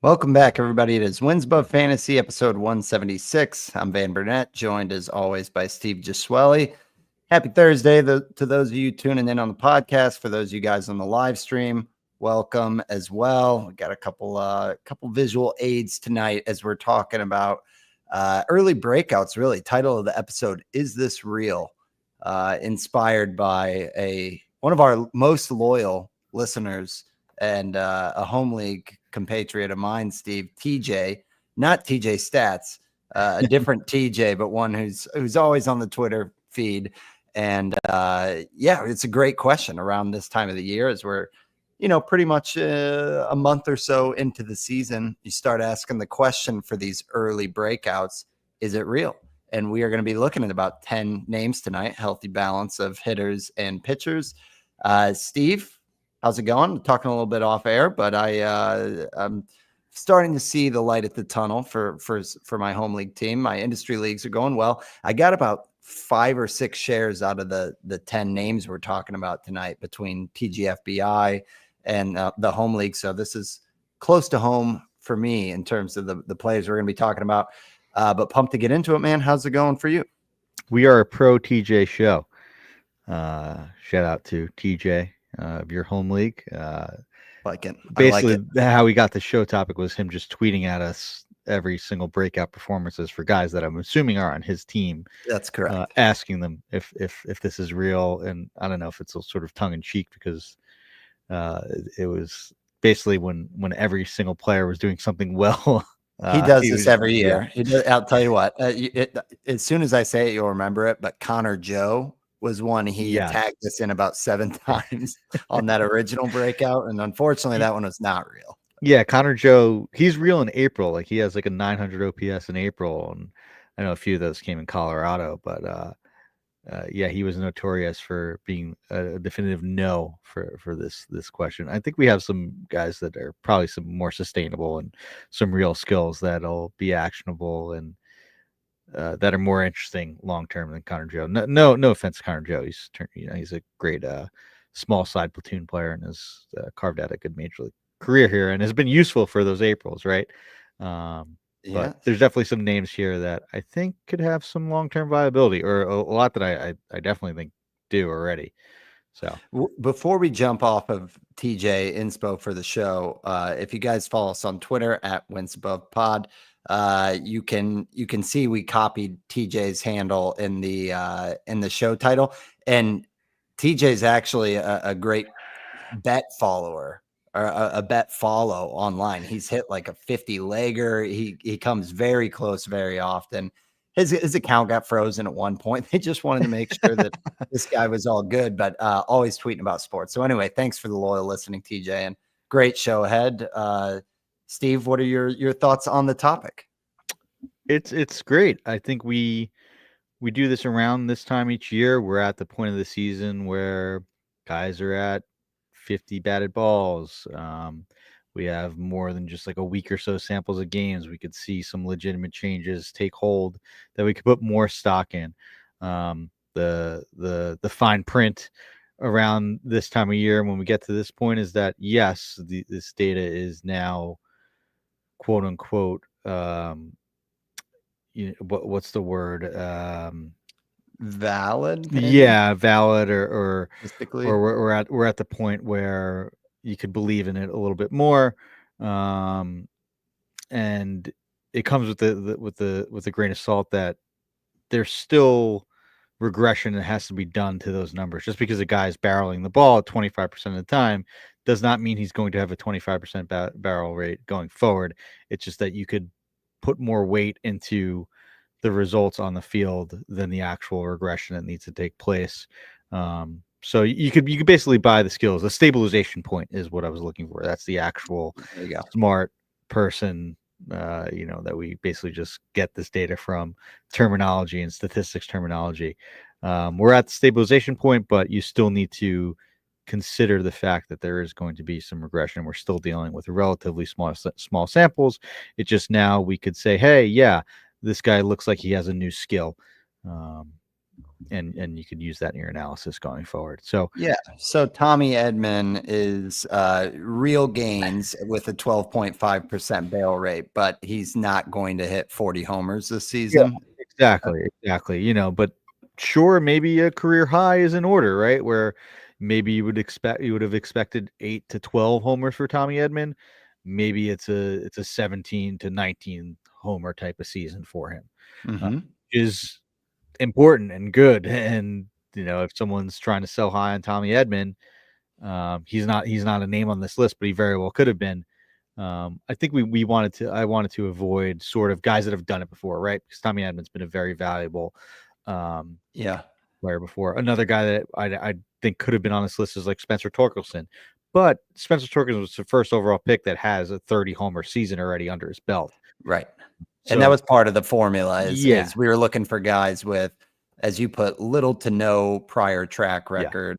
Welcome back, everybody. It is Wins Above Fantasy, episode 176. I'm Van Burnett, joined as always by Steve Gesuele. Happy Thursday to those of you tuning in on the podcast. For those of you guys on the live stream, welcome as well. We got a couple visual aids tonight as we're talking about early breakouts. Really, title of the episode, Is This Real? Inspired by one of our most loyal listeners and a home league compatriot of mine, Steve, TJ, not TJ Stats, a different TJ, but one who's always on the Twitter feed. And it's a great question around this time of the year as we're, pretty much a month or so into the season. You start asking the question for these early breakouts, is it real? And we are going to be looking at about 10 names tonight, healthy balance of hitters and pitchers. Steve, how's it going? I'm talking a little bit off air, but I'm starting to see the light at the tunnel for my home league team. My industry leagues are going well. I got about 5 or 6 shares out of the 10 names we're talking about tonight between TGFBI and the home league. So this is close to home for me in terms of the players we're going to be talking about. But pumped to get into it, man. How's it going for you? We are a pro TJ show. Shout out to TJ of your home league. Like it. Basically, how we got the show topic was him just tweeting at us every single breakout performances for guys that I'm assuming are on his team. That's correct. Asking them if this is real, and I don't know if it's a sort of tongue in cheek because it was basically when every single player was doing something well. He does this every year. Yeah. I'll tell you what. As soon as I say it, you'll remember it. But Connor Joe was one he tagged us in about 7 times on that original breakout, and unfortunately, that one was not real. Yeah, Connor Joe, he's real in April. Like he has like a 900 OPS in April, and I know a few of those came in Colorado, but he was notorious for being a definitive no for this question. I think we have some guys that are probably some more sustainable and some real skills that'll be actionable and that are more interesting long term than Connor Joe. No offense to Connor Joe. He's a great small side platoon player and has carved out a good major league career here and has been useful for those Aprils, right? But there's definitely some names here that I think could have some long-term viability, or a lot that I definitely think do already. So before we jump off of TJ inspo for the show, if you guys follow us on Twitter at WinsAbovePod, you can see we copied TJ's handle in the show title, and TJ's actually a great bet follower. Or a bet follow online. He's hit like a 50 legger. He comes very close very often. His account got frozen at one point. They just wanted to make sure that this guy was all good, but always tweeting about sports. So anyway, thanks for the loyal listening, TJ, and great show ahead. Steve, what are your thoughts on the topic? It's great. I think we do this around this time each year. We're at the point of the season where guys are at 50 batted balls. We have more than just like a week or so samples of games. We could see some legitimate changes take hold that we could put more stock in. The fine print around this time of year when we get to this point is that yes, this data is now quote unquote what's the word, valid, maybe? Yeah, valid, or we're at the point where you could believe in it a little bit more, and it comes with the grain of salt that there's still regression that has to be done to those numbers. Just because a guy's barreling the ball 25% of the time does not mean he's going to have a 25% barrel rate going forward. It's just that you could put more weight into the results on the field than the actual regression that needs to take place. So you could basically buy the skills. The stabilization point is what I was looking for. That's the actual smart person, that we basically just get this data from terminology and statistics terminology. We're at the stabilization point, but you still need to consider the fact that there is going to be some regression. We're still dealing with relatively small samples. It just now we could say, hey, yeah, this guy looks like he has a new skill. and you could use that in your analysis going forward. So yeah, so Tommy Edman is real gains with a 12.5% barrel rate, but he's not going to hit 40 homers this yeah, season. exactly. But sure, maybe a career high is in order, right? Where maybe you would have expected 8 to 12 homers for Tommy Edman. Maybe it's a 17 to 19 homer type of season for him, Mm-hmm. is important and good. And if someone's trying to sell high on Tommy Edman, he's not a name on this list, but he very well could have been. I think I wanted to avoid sort of guys that have done it before, right? Because Tommy Edman's been a very valuable player before. Another guy that I think could have been on this list is like Spencer Torkelson, but Spencer Torkelson was the first overall pick that has a 30 homer season already under his belt. Right. And that was part of the formula is we were looking for guys with, as you put, little to no prior track record.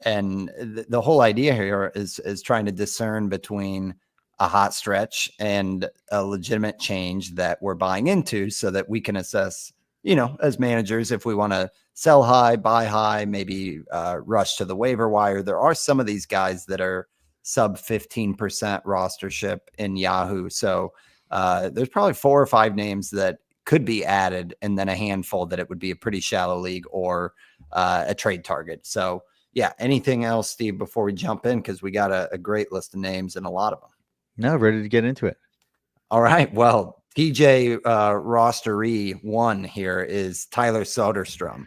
Yeah. And the whole idea here is trying to discern between a hot stretch and a legitimate change that we're buying into so that we can assess, as managers, if we want to sell high, buy high, maybe rush to the waiver wire. There are some of these guys that are sub 15% rostership in Yahoo. So there's probably 4 or 5 names that could be added, and then a handful that it would be a pretty shallow league or a trade target. So yeah, anything else, Steve, before we jump in? Because we got a great list of names and a lot of them. No, ready to get into it. All right. Well, TJ rosteree 1 here is Tyler Soderstrom,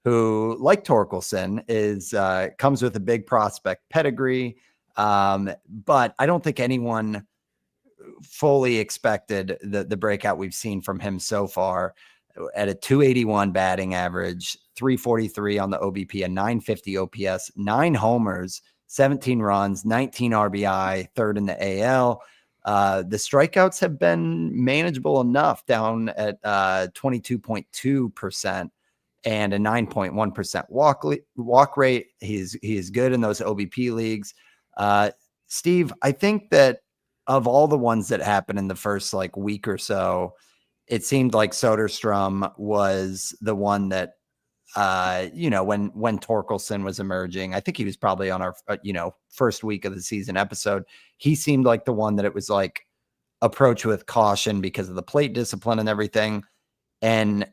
who, like Torkelson, is comes with a big prospect pedigree. But I don't think anyone fully expected the breakout we've seen from him so far. At a 281 batting average, 343 on the OBP, a 950 OPS, 9 homers, 17 runs, 19 RBI, third in the AL. The strikeouts have been manageable enough, down at 22.2% and a 9.1% walk rate. He is good in those OBP leagues. Steve, I think that of all the ones that happened in the first week or so, it seemed like Soderstrom was the one that, when Torkelson was emerging, I think he was probably on our, first week of the season episode. He seemed like the one that it was like approach with caution because of the plate discipline and everything. And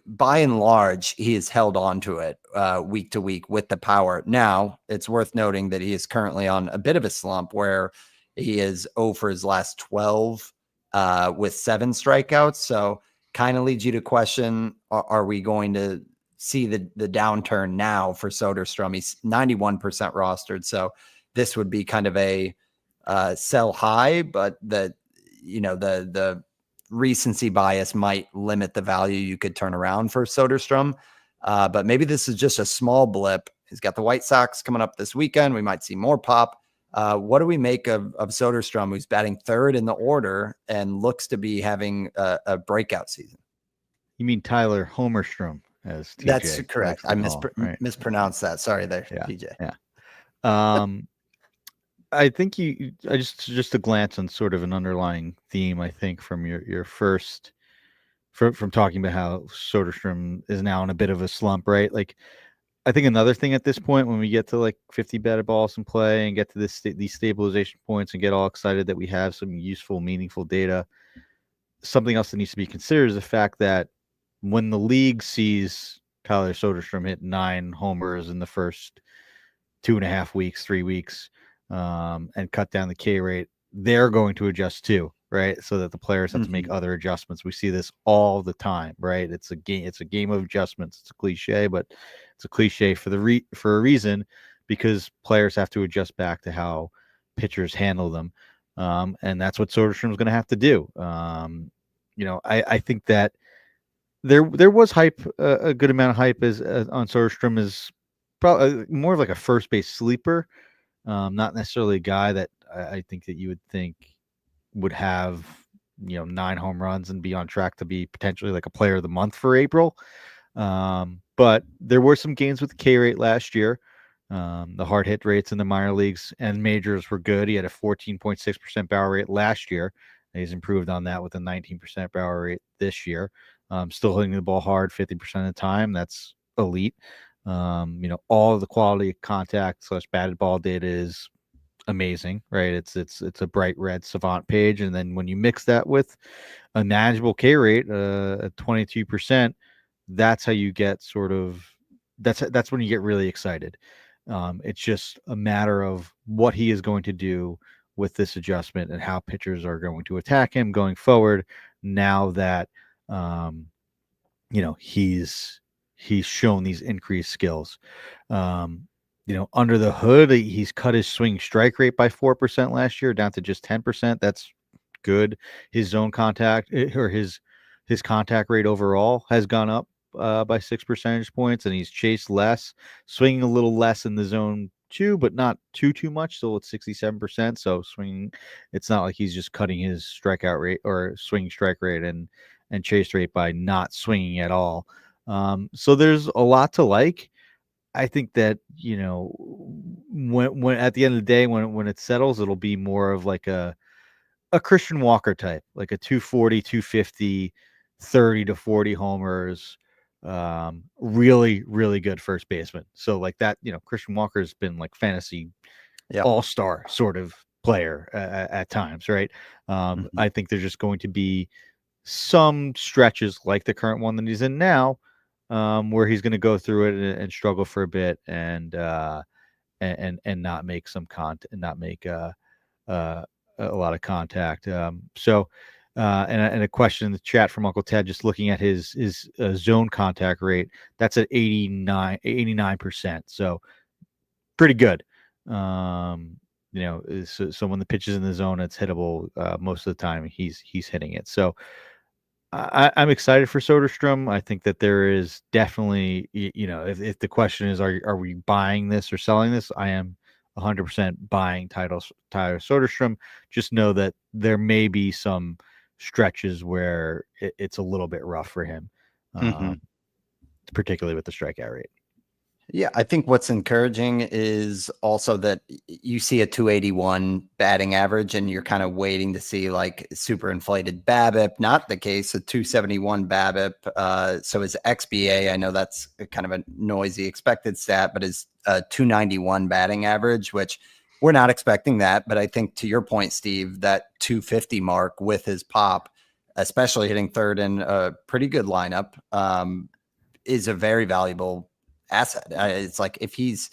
by and large, he has held on to it week to week with the power. Now, it's worth noting that he is currently on a bit of a slump where he is 0 for his last 12 with 7 strikeouts. So kind of leads you to question, are we going to see the downturn now for Soderstrom? He's 91% rostered. So this would be kind of a sell high, but the recency bias might limit the value you could turn around for Soderstrom. But maybe this is just a small blip. He's got the White Sox coming up this weekend. We might see more pop. What do we make of Soderstrom, who's batting 3rd in the order and looks to be having a breakout season? You mean Tyler Homerstrom, as TJ? That's correct. I mispronounced that. Sorry there, TJ. Yeah. I think I just a glance on sort of an underlying theme, I think, from your first from talking about how Soderstrom is now in a bit of a slump, right? Like, I think another thing at this point, when we get to 50 batted balls in play and get to these stabilization points and get all excited that we have some useful, meaningful data, something else that needs to be considered is the fact that when the league sees Tyler Soderstrom hit 9 homers in the first 2.5 weeks, 3 weeks, and cut down the K rate, they're going to adjust too, right? So that the players have to make other adjustments. We see this all the time, right? It's a game of adjustments. It's a cliche, but it's a cliche for a reason, because players have to adjust back to how pitchers handle them. And that's what Soderstrom's going to have to do. I think that there was hype, a good amount of hype on Soderstrom is probably more of like a first base sleeper. Not necessarily a guy that I think that you would think would have 9 home runs and be on track to be potentially like a player of the month for April. But there were some gains with the K rate last year. The hard hit rates in the minor leagues and majors were good. He had a 14.6% barrel rate last year. He's improved on that with a 19% barrel rate this year. Still hitting the ball hard 50% of the time. That's elite. All of the quality contact / batted ball data is amazing, right? It's a bright red savant page, and then when you mix that with a manageable K rate at 22%, that's how you get sort of that's when you get really excited. It's just a matter of what he is going to do with this adjustment and how pitchers are going to attack him going forward. Now that he's shown these increased skills. Under the hood, he's cut his swing strike rate by 4% last year, down to just 10%. That's good. His zone contact or his contact rate overall has gone up by 6 percentage points, and he's chased less, swinging a little less in the zone too, but not too much. Still at 67%. So swinging, it's not like he's just cutting his strikeout rate or swing strike rate and chase rate by not swinging at all. So there's a lot to like. I think that, when at the end of the day, when it settles, it'll be more of like a Christian Walker type, like a 240, 250, 30 to 40 homers, really, really good first baseman. So like that, Christian Walker's been like fantasy all-star sort of player at times, right? I think there's just going to be some stretches like the current one that he's in now, where he's going to go through it and struggle for a bit and not make some content and not make a lot of contact. And a question in the chat from Uncle Ted, just looking at his zone contact rate, that's at 89%. So pretty good. So when the pitch is in the zone, it's hittable most of the time. He's hitting it. So I'm excited for Soderstrom. I think that there is definitely, if the question is, are we buying this or selling this? I am 100% buying Tyler Soderstrom. Just know that there may be some stretches where it's a little bit rough for him, particularly with the strikeout rate. Yeah, I think what's encouraging is also that you see a 281 batting average and you're kind of waiting to see like super inflated BABIP. Not the case, a 271 BABIP. So his XBA, I know that's kind of a noisy expected stat, but his 291 batting average, which we're not expecting that. But I think to your point, Steve, that 250 mark with his pop, especially hitting third in a pretty good lineup, is a very valuable asset. It's like if he's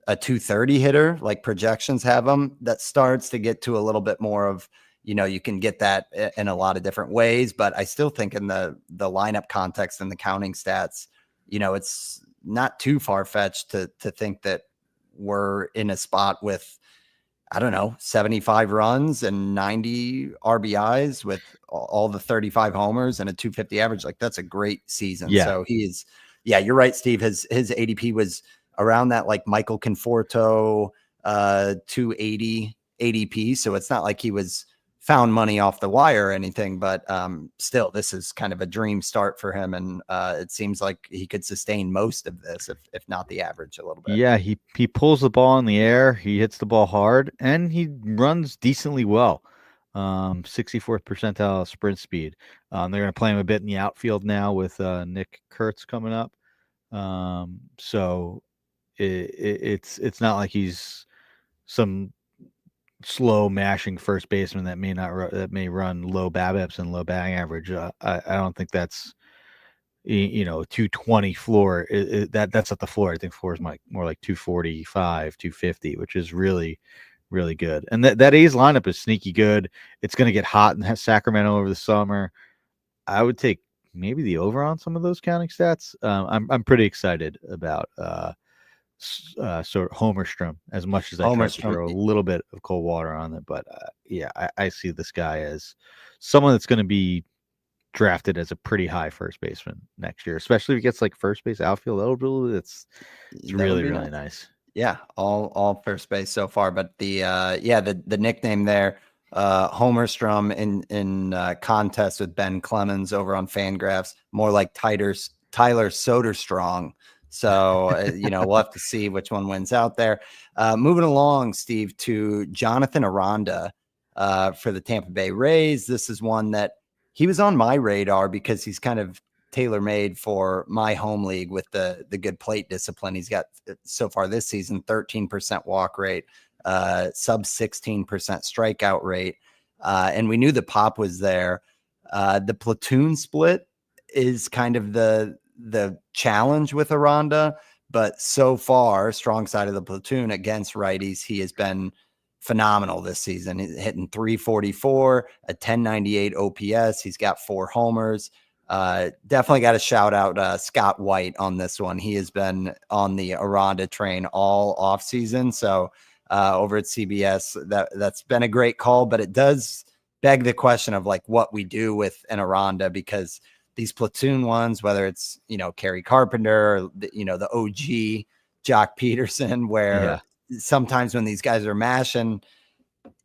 a 230 hitter, like projections have him, that starts to get to a little bit more of, you can get that in a lot of different ways. But I still think in the lineup context and the counting stats, it's not too far-fetched to think that we're in a spot with, I don't know, 75 runs and 90 RBIs with all the 35 homers and a 250 average. Like that's a great season. Yeah. So he is. Yeah, you're right, Steve. His ADP was around that like Michael Conforto 280 ADP. So it's not like he was found money off the wire or anything, but still, this is kind of a dream start for him. And it seems like he could sustain most of this, if not the average a little bit. Yeah, he pulls the ball in the air. He hits the ball hard and he runs decently well. 64th percentile sprint speed. They're going to play him a bit in the outfield now with Nick Kurtz coming up. So it's not like he's some slow mashing first baseman that may run low BABIPs and low batting average. I don't think that's 220 floor. That's at the floor. I think floor is more like 245, 250, which is really, really good. And that A's lineup is sneaky good. It's going to get hot in Sacramento over the summer. I would take maybe the over on some of those counting stats. I'm pretty excited about sort of Homerstrom, as much as I try to throw a little bit of cold water on it. But I see this guy as someone that's going to be drafted as a pretty high first baseman next year, especially if he gets like first base outfield eligible. It's really, really nice. Yeah, all first base so far. But the nickname there, Homerstrom in contest with Ben Clemens over on Fangraphs, more like Tyler Soderstrong. So we'll have to see which one wins out there. Moving along, Steve, to Jonathan Aranda for the Tampa Bay Rays. This is one that he was on my radar because he's kind of tailor-made for my home league with the good plate discipline. He's got so far this season 13% walk rate, sub 16% strikeout rate, and we knew the pop was there. The platoon split is kind of the challenge with Aranda, but so far, strong side of the platoon against righties, he has been phenomenal this season. He's hitting 344, a 1098 OPS. He's got 4 homers. Definitely got to shout out Scott White on this one. He has been on the Aranda train all off season. So over at CBS, that's been a great call, but it does beg the question of like what we do with an Aranda, because these platoon ones, whether it's, Kerry Carpenter, or the OG Jock Peterson, where sometimes when these guys are mashing,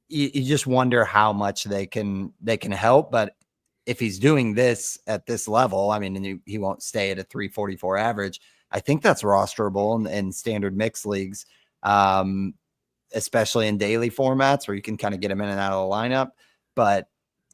you just wonder how much they can help. But if he's doing this at this level, I mean, he won't stay at a 344 average. I think that's rosterable in standard mixed leagues, especially in daily formats where you can kind of get him in and out of the lineup. But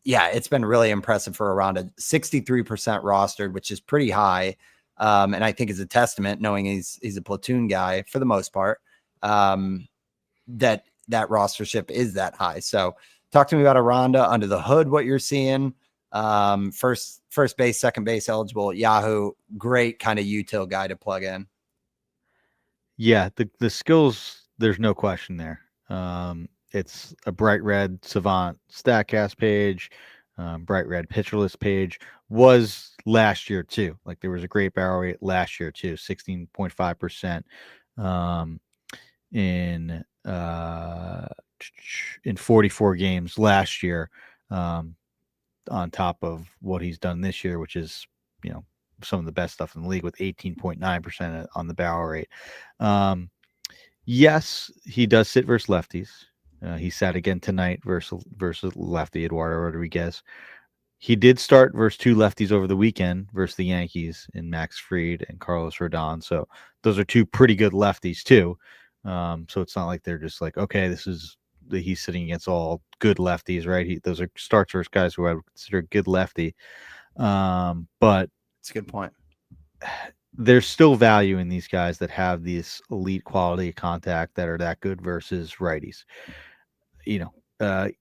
yeah, it's been really impressive for around a 63% rostered, which is pretty high. And I think is a testament, knowing he's a platoon guy for the most part, that rostership is that high. So talk to me about Aranda under the hood, what you're seeing. First base, second base eligible at Yahoo. Great kind of util guy to plug in. Yeah, the skills, there's no question there. It's a bright red Savant StatCast page, bright red pitcher list page. Was last year too. Like there was a great barrel rate last year too, 16.5%. In 44 games last year, on top of what he's done this year, which is, some of the best stuff in the league with 18.9% on the barrel rate. Yes, he does sit versus lefties. He sat again tonight versus lefty Eduardo Rodriguez. He did start versus 2 lefties over the weekend versus the Yankees in Max Fried and Carlos Rodon. So those are 2 pretty good lefties too. So it's not like they're just like, okay, he's sitting against all good lefties, right? Those are starts versus guys who I would consider good lefty. But it's a good point. There's still value in these guys that have this elite quality of contact that are that good versus righties.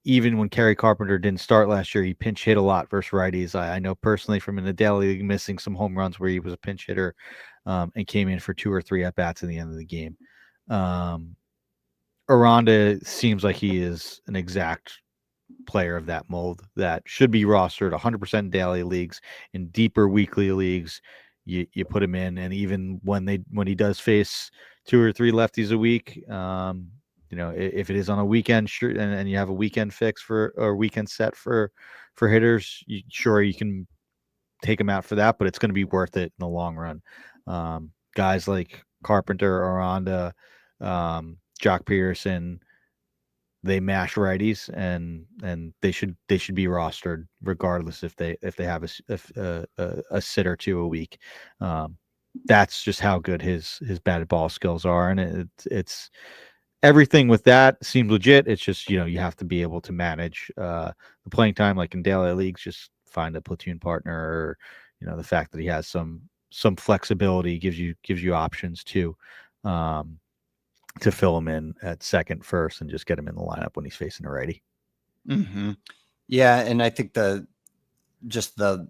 Even when Kerry Carpenter didn't start last year, he pinch hit a lot versus righties. I know personally from in the daily league missing some home runs where he was a pinch hitter, and came in for 2 or 3 at bats in the end of the game. Aranda seems like he is an exact player of that mold that should be rostered 100% daily leagues. In deeper weekly leagues, you put him in, and even when he does face 2 or 3 lefties a week, if it is on a weekend, sure, and you have a weekend fix or weekend set for hitters, you can take him out for that, but it's going to be worth it in the long run. Guys like Carpenter, Aranda, Jock Peterson, they mash righties, and they should be rostered regardless if they have a sit or 2 a week. That's just how good his batted ball skills are, and it's everything with that seems legit. It's just, you have to be able to manage the playing time, like in daily leagues. Just find a platoon partner, or the fact that he has some flexibility gives you options too. To fill him in at second, first, and just get him in the lineup when he's facing a righty. Mm-hmm. Yeah, and I think the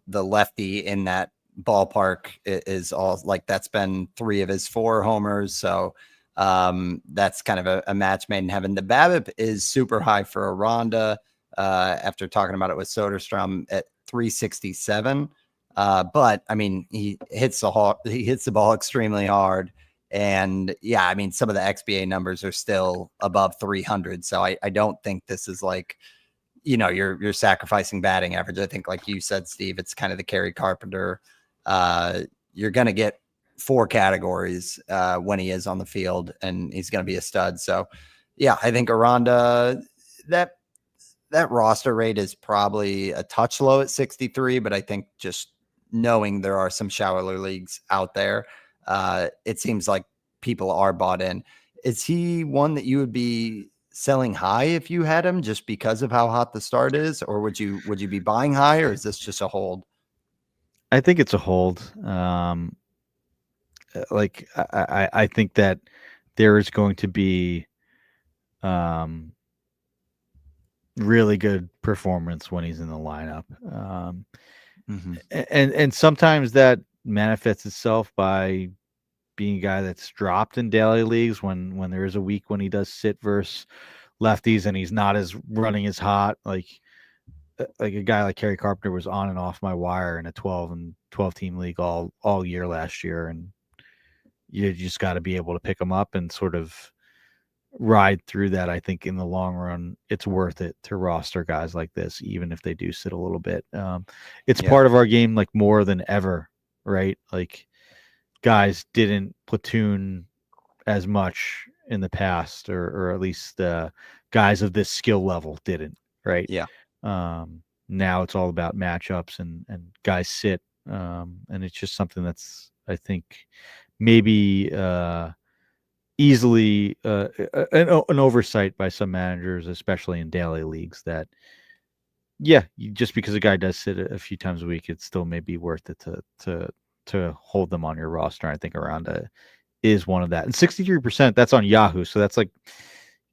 lefty in that ballpark is all like that's been 3 of his 4 homers. So that's kind of a match made in heaven. The BABIP is super high for Aranda. After talking about it with Soderstrom at 367. But I mean, he hits the ball extremely hard. And yeah, I mean, some of the XBA numbers are still above 300. So I don't think this is like, you're sacrificing batting average. I think, like you said, Steve, it's kind of the Kerry Carpenter. You're going to get 4 categories when he is on the field, and he's going to be a stud. So yeah, I think Aranda, that roster rate is probably a touch low at 63, but I think just knowing there are some shallower leagues out there, it seems like people are bought in. Is he one that you would be selling high if you had him just because of how hot the start is, or would you be buying high, or is this just a hold? I think it's a hold. Like I think that there is going to be really good performance when he's in the lineup. And sometimes that manifests itself by being a guy that's dropped in daily leagues when there is a week when he does sit versus lefties and he's not as running as hot. Like a guy like Kerry Carpenter was on and off my wire in a 12 team league all year last year, and you just got to be able to pick him up and sort of ride through that. I think in the long run, it's worth it to roster guys like this, even if they do sit a little bit. It's part of our game, like more than ever, right? Like guys didn't platoon as much in the past, or at least guys of this skill level didn't, right? Yeah. Now it's all about matchups and guys sit, and it's just something that's, I think, maybe easily an oversight by some managers, especially in daily leagues, that just because a guy does sit a few times a week, it still may be worth it to hold them on your roster. I think Aranda is one of that, and 63%, that's on Yahoo, so that's like,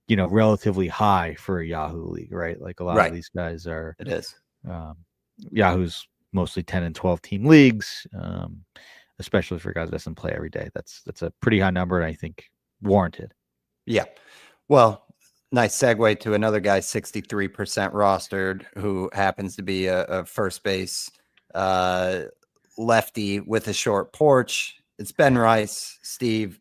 relatively high for a Yahoo league, right? Like a lot of these guys are. It is. Yahoo's mostly 10 and 12 team leagues, especially for guys that doesn't play every day. That's a pretty high number, and I think warranted. Yeah. Well, nice segue to another guy, 63% rostered, who happens to be a first base lefty with a short porch. It's Ben Rice, Steve.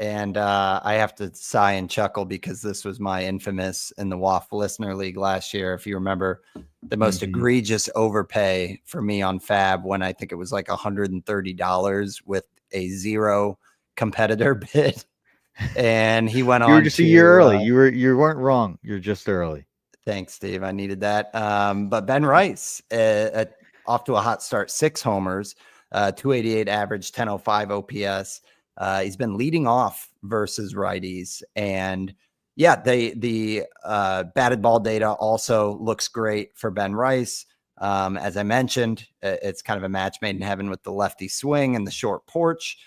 And I have to sigh and chuckle because this was my infamous in the WAF listener league last year. If you remember, the most egregious overpay for me on Fab, when I think it was like $130 with a 0 competitor bid. And he went on. You were just a year early. You weren't wrong. You're just early. Thanks, Steve. I needed that. But Ben Rice, off to a hot start, 6 homers, 288 average, 1005 OPS. He's been leading off versus righties, and the batted ball data also looks great for Ben Rice. As I mentioned, it's kind of a match made in heaven with the lefty swing and the short porch.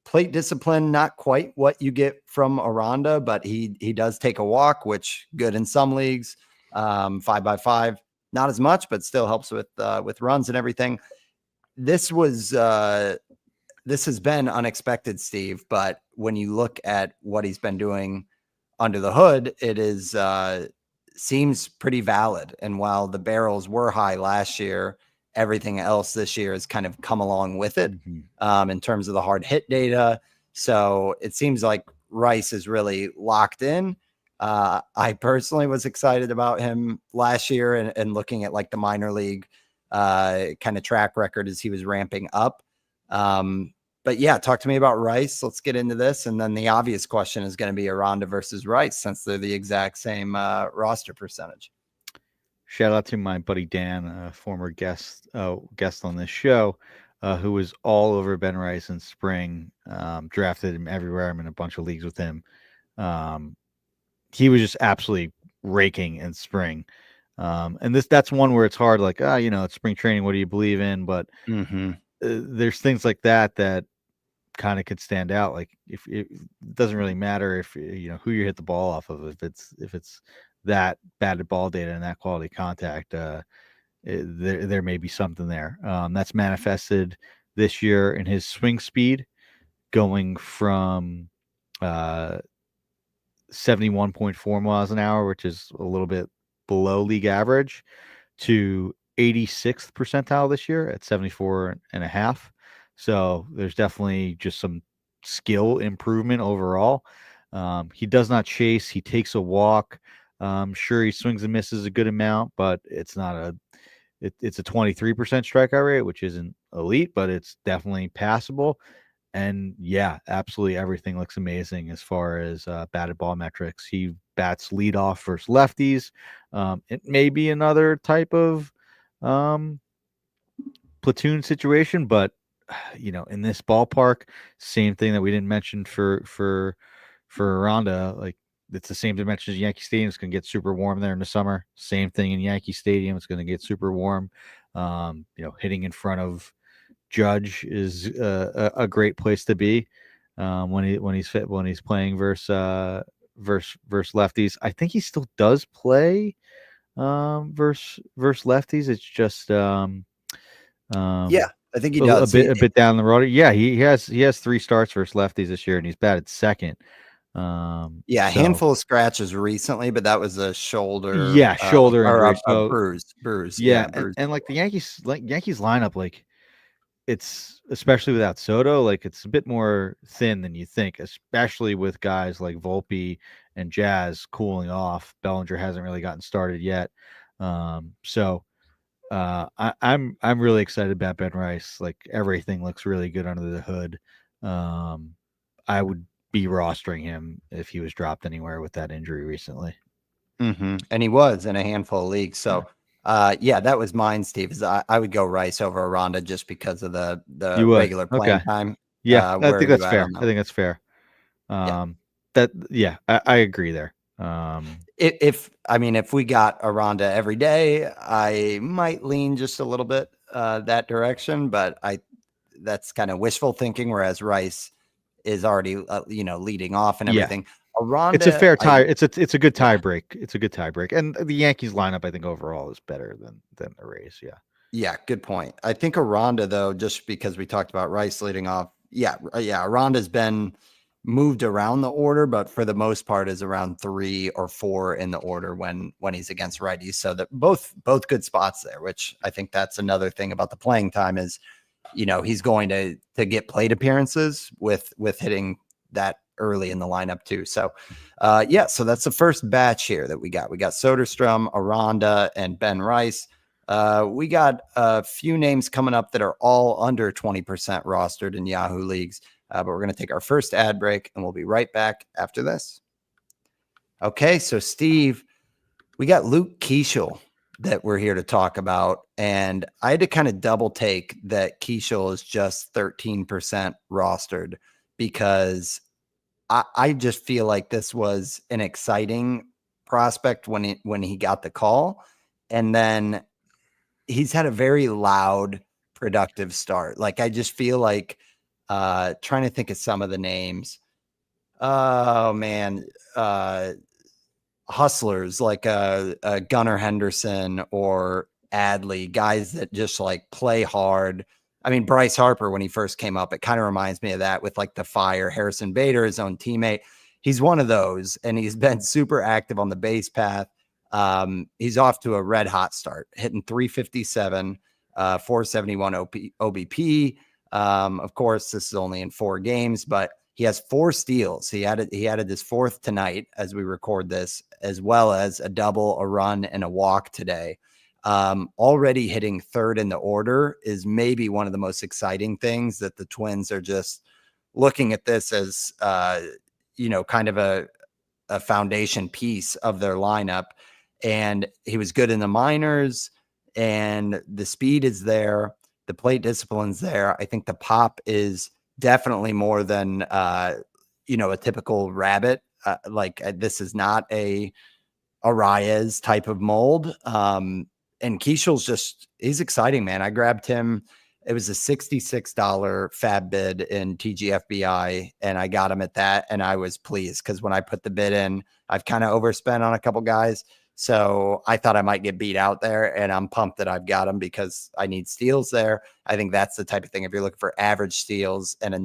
Plate discipline, not quite what you get from Aranda, but he does take a walk, which good in some leagues. 5x5, not as much, but still helps with runs and everything. This has been unexpected, Steve, but when you look at what he's been doing under the hood, it is seems pretty valid. And while the barrels were high last year, everything else this year has kind of come along with it in terms of the hard hit data. So it seems like Rice is really locked in. I personally was excited about him last year and looking at like the minor league kind of track record as he was ramping up. But yeah, talk to me about Rice. Let's get into this. And then the obvious question is going to be Aranda versus Rice, since they're the exact same roster percentage. Shout out to my buddy Dan, a former guest on this show, who was all over Ben Rice in spring. Drafted him everywhere. I'm in a bunch of leagues with him. He was just absolutely raking in spring. And that's one where it's hard, like, it's spring training. What do you believe in? But there's things like that kind of could stand out. Like if it doesn't really matter if who you hit the ball off of, if it's that batted ball data and that quality contact, there may be something there. That's manifested this year in his swing speed, going from 71.4 miles an hour, which is a little bit below league average, to 86th percentile this year at 74.5. So there's definitely just some skill improvement overall. He does not chase. He takes a walk. Sure, he swings and misses a good amount, but it's not it's a 23% strikeout rate, which isn't elite, but it's definitely passable. And yeah, absolutely everything looks amazing as far as batted ball metrics. He bats leadoff versus lefties. It may be another type of platoon situation, but in this ballpark, same thing that we didn't mention for Aranda. Like it's the same dimensions as Yankee Stadium. It's going to get super warm there in the summer. Same thing in Yankee Stadium. It's going to get super warm. Hitting in front of Judge is a great place to be when he's playing versus lefties. I think he still does play versus lefties. It's just yeah, I think he does a bit down the road. Yeah, he has 3 starts versus lefties this year, and he's batted second. A handful of scratches recently, but that was a shoulder, shoulder injury, or a bruise. Yeah, and like the Yankees lineup, like it's, especially without Soto, like it's a bit more thin than you think, especially with guys like Volpe and Jazz cooling off. Bellinger hasn't really gotten started yet, I'm really excited about Ben Rice. Like everything looks really good under the hood. I would be rostering him if he was dropped anywhere with that injury recently. And he was in a handful of leagues. So, that was mine, Steve. Is I would go Rice over Aranda just because of the regular playing time. Yeah, I think that's fair. I think that's fair. I agree there. If we got Aranda every day, I might lean just a little bit that direction, but that's kind of wishful thinking. Whereas Rice is already leading off and everything. Aranda, it's a fair tie. It's a good tie break. It's a good tie break, and the Yankees lineup I think overall is better than the Rays. Yeah, good point. I think Aranda, though, just because we talked about Rice leading off, Aranda's been moved around the order, but for the most part is around 3 or 4 in the order when he's against righties. So that both good spots there, which I think that's another thing about the playing time is, he's going to get plate appearances with hitting that early in the lineup too. So, so that's the first batch here that we got. We got Soderstrom, Aranda, and Ben Rice. We got a few names coming up that are all under 20% rostered in Yahoo leagues, but we're going to take our first ad break and we'll be right back after this. Okay, so Steve, we got Luke Keeschel that we're here to talk about, and I had to kind of double take that Keeschel is just 13% rostered because I just feel like this was an exciting prospect when he got the call, and then he's had a very loud, productive start. Like I just feel like trying to think of some of the names. Oh man, hustlers like Gunnar Henderson or Adley, guys that just like play hard. I mean, Bryce Harper, when he first came up, it kind of reminds me of that with like the fire. Harrison Bader, his own teammate. He's one of those, and he's been super active on the base path. He's off to a red hot start, hitting 357, 471 OBP. Of course, this is only in 4 games, but he has 4 steals. He added his 4th tonight as we record this, as well as a double, a run, and a walk today. Already hitting 3rd in the order is maybe one of the most exciting things, that the Twins are just looking at this as, kind of a foundation piece of their lineup. And he was good in the minors, and the speed is there. The plate discipline's there. I think the pop is definitely more than, a typical rabbit. This is not a Arias type of mold. And Keeschel's he's exciting, man. I grabbed him. It was a $66 fab bid in TGFBI, and I got him at that. And I was pleased because when I put the bid in, I've kind of overspent on a couple guys. So I thought I might get beat out there, and I'm pumped that I've got him because I need steals there. I think that's the type of thing. If you're looking for average steals and a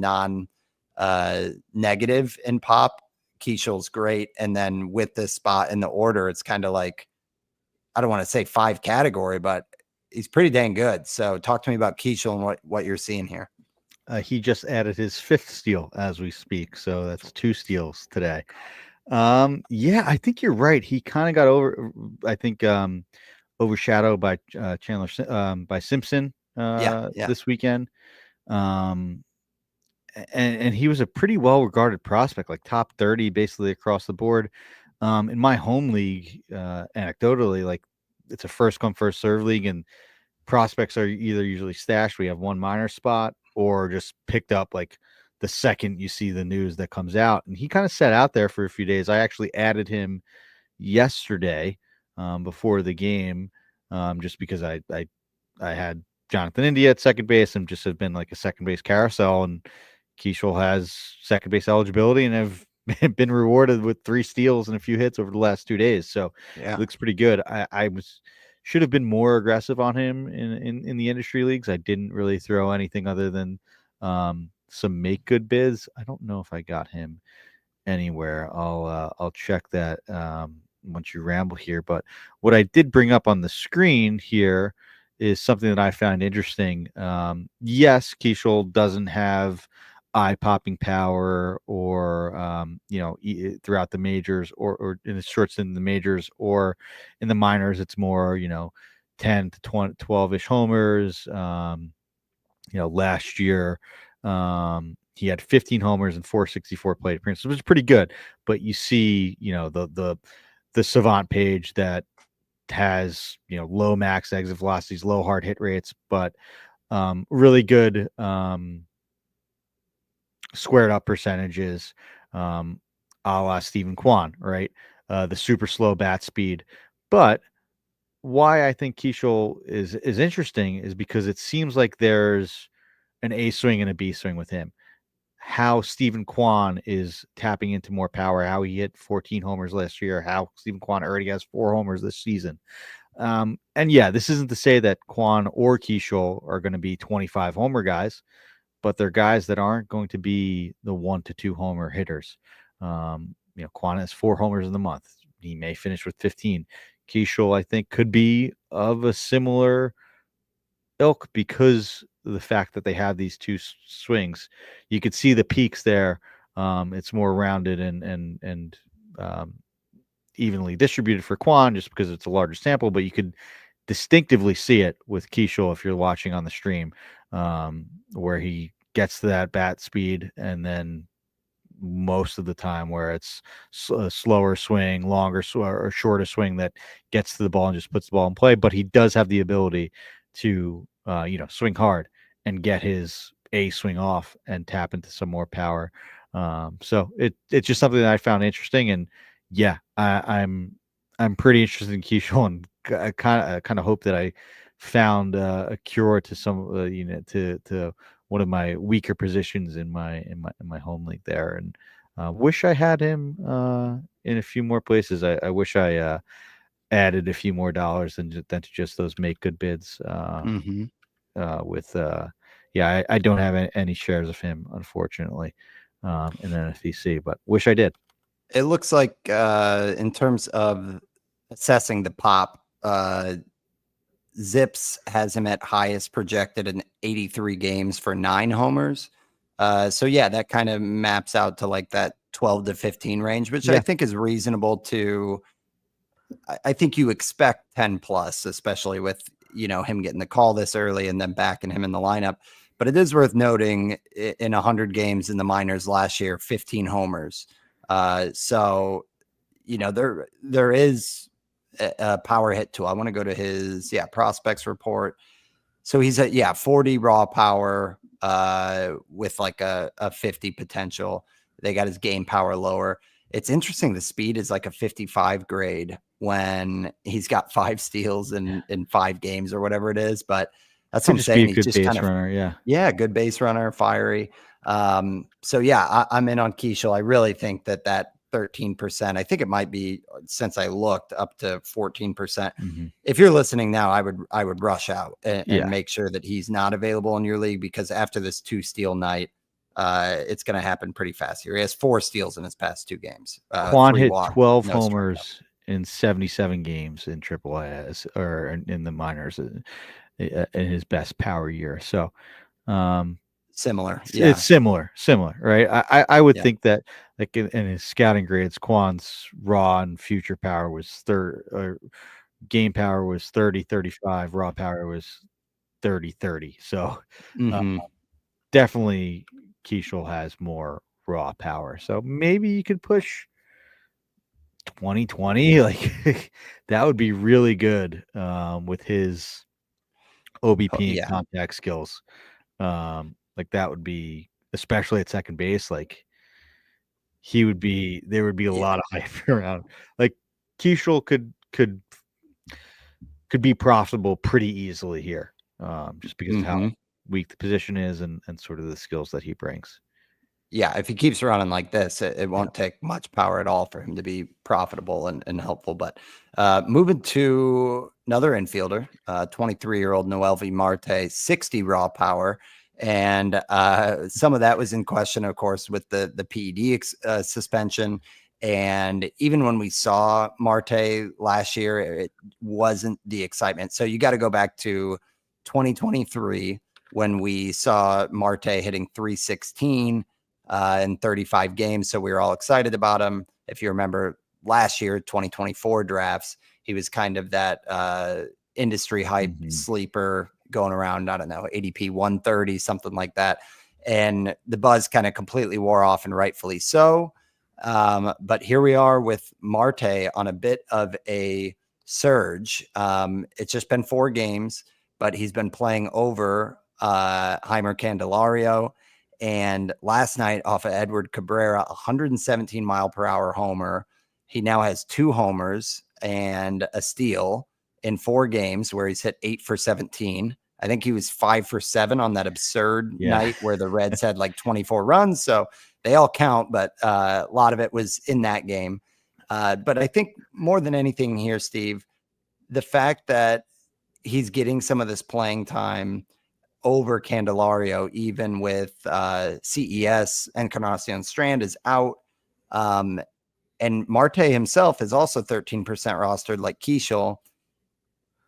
non-negative in pop, Keeschel's great. And then with this spot in the order, it's kind of like, I don't want to say 5 category, but he's pretty dang good. So talk to me about Keeschel and what you're seeing here. He just added his 5th steal as we speak. So that's 2 steals today. I think you're right. He kind of got overshadowed by Chandler, by Simpson this weekend. And he was a pretty well-regarded prospect, like top 30 basically across the board. In my home league, anecdotally, like it's a first come first serve league, and prospects are either usually stashed. We have one minor spot or just picked up like the second you see the news that comes out. And he kind of sat out there for a few days. I actually added him yesterday before the game, just because I had Jonathan India at second base and just have been like a second base carousel, and Keishel has second base eligibility and have been rewarded with 3 steals and a few hits over the last 2 days. So Yeah. it looks pretty good. I should have been more aggressive on him in the industry leagues. I didn't really throw anything other than some make good bids. I don't know if I got him anywhere. I'll check that once you ramble here. But what I did bring up on the screen here is something that I found interesting. Yes, Keishel doesn't have eye-popping power, or throughout the majors, or in the shorts in the majors, or in the minors, it's more 10 to 20, 12-ish homers. Last year, he had 15 homers and 464 plate appearances, which is pretty good. But you see, the Savant page that has low max exit velocities, low hard hit rates, but really good squared up percentages, a la Stephen Kwan, right? The super slow bat speed. But why I think Keishel is interesting is because it seems like there's an A swing and a B swing with him. How Stephen Kwan is tapping into more power, how he hit 14 homers last year, how Stephen Kwan already has 4 homers this season. And yeah, this isn't to say that Kwan or Keishel are going to be 25 homer guys, but they're guys that aren't going to be the 1 to 2 homer hitters. Kwan has 4 homers in the month. He may finish with 15. Keishel, I think, could be of a similar ilk because of the fact that they have these 2 swings. You could see the peaks there. It's more rounded and evenly distributed for Kwan just because it's a larger sample, but you could distinctively see it with Keishel if you're watching on the stream, where he gets to that bat speed, and then most of the time where it's a slower swing, longer or shorter swing that gets to the ball and just puts the ball in play. But he does have the ability to, swing hard and get his A swing off and tap into some more power. So it's just something that I found interesting. And yeah, I'm pretty interested in Keishel, and I kind of hope that I found a cure to some, to one of my weaker positions in my home league there, and wish I had him in a few more places. I wish I added a few more dollars than to just those make good bids. I don't have any shares of him, unfortunately, in NFBC, but wish I did. It looks like in terms of assessing the pop, Zips has him at highest projected in 83 games for 9 homers. So yeah, that kind of maps out to like that 12 to 15 range, which I think is reasonable to. I think you expect 10 plus, especially with him getting the call this early and then backing him in the lineup. But it is worth noting, in 100 games in the minors last year, 15 homers. So there is a power hit tool. I want to go to his prospects report. So he's at 40 raw power with like a 50 potential. They got his game power lower. It's interesting. The speed is like a 55 grade when he's got 5 steals in 5 games or whatever it is. But that's what I'm saying. He's just kind of runner, good base runner, fiery. So yeah, I'm in on Keishel. I really think that 13%. I think it might be, since I looked, up to 14%. If you're listening now, I would rush out and make sure that he's not available in your league, because after this 2 steal night, it's going to happen pretty fast here. He has 4 steals in his past 2 games. Kwan hit 12 homers in 77 games in AAA or in the minors in his best power year. So similar. It's similar, right? I would think that, like, in his scouting grades, Kwan's raw and future power was game power was 30-35, raw power was 30-30. So definitely Keishel has more raw power. So maybe you could push 20-20. Like that would be really good with his OBP and contact skills. Like that would be especially at second base, like there would be a lot of hype around. Like Gesuele could be profitable pretty easily here, just because of how weak the position is and sort of the skills that he brings. Yeah, if he keeps running like this, it won't take much power at all for him to be profitable and helpful. But moving to another infielder, 23-year-old Noelvi Marte, 60 raw power. And some of that was in question, of course, with the PED suspension. And even when we saw Marte last year, it wasn't the excitement. So you got to go back to 2023 when we saw Marte hitting 316 in 35 games. So we were all excited about him. If you remember last year, 2024 drafts, he was kind of that industry hype sleeper going around, I don't know, ADP 130, something like that. And the buzz kind of completely wore off, and rightfully so. But here we are with Marte on a bit of a surge. It's just been 4 games, but he's been playing over Heimer Candelario. And last night off of Edward Cabrera, 117 mile per hour homer. He now has 2 homers and a steal in 4 games where he's hit 8 for 17. I think he was 5 for 7 on that absurd night where the Reds had like 24 runs. So they all count, but a lot of it was in that game. But I think more than anything here, Steve, the fact that he's getting some of this playing time over Candelario, even with CES and Encarnacion Strand is out. And Marte himself is also 13% rostered like Gesuele.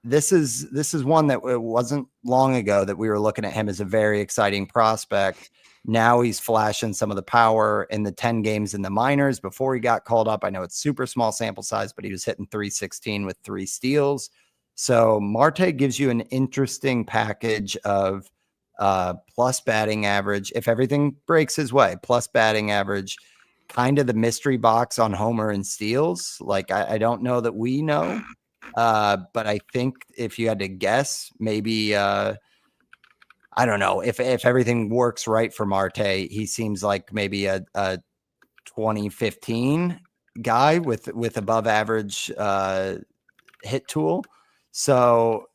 This is one that it wasn't long ago that we were looking at him as a very exciting prospect. Now he's flashing some of the power in the 10 games in the minors before he got called up. I know it's super small sample size, but he was hitting 316 with 3 steals. So Marte gives you an interesting package of plus batting average, if everything breaks his way, plus batting average, kind of the mystery box on homer and steals. Like, I don't know that we know, but I think if you had to guess, maybe I don't know if everything works right for Marte, he seems like maybe a 2015 guy with above average hit tool. So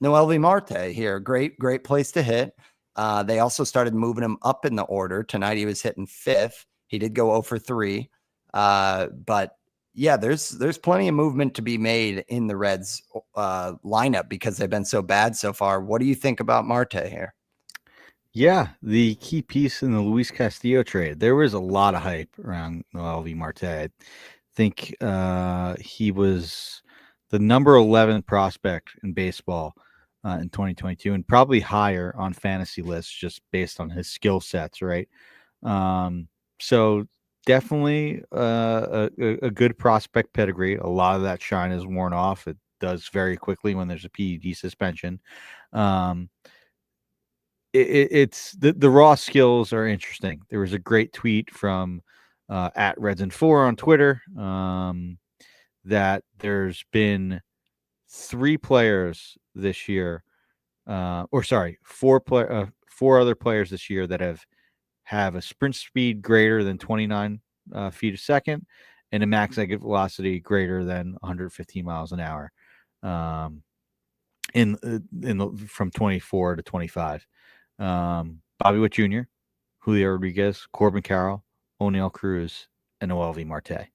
Noelvi Marte here, great place to hit. They also started moving him up in the order. Tonight he was hitting 5th. He did go 0 for 3. But yeah, there's plenty of movement to be made in the Reds lineup because they've been so bad so far. What do you think about Marte here? Yeah, the key piece in the Luis Castillo trade, there was a lot of hype around Noelvi Marte. I think he was the number 11 prospect in baseball in 2022, and probably higher on fantasy lists just based on his skill sets, right? So definitely a good prospect pedigree. A lot of that shine is worn off. It does very quickly when there's a PED suspension. It's the raw skills are interesting. There was a great tweet from at Reds4 on Twitter that there's been 3 players this year, four other players this year that have a sprint speed greater than 29 feet a second and a max exit velocity greater than 115 miles an hour from 24 to 25. Bobby Witt Jr., Julio Rodriguez, Corbin Carroll, O'Neill Cruz, and Noelvi Marte.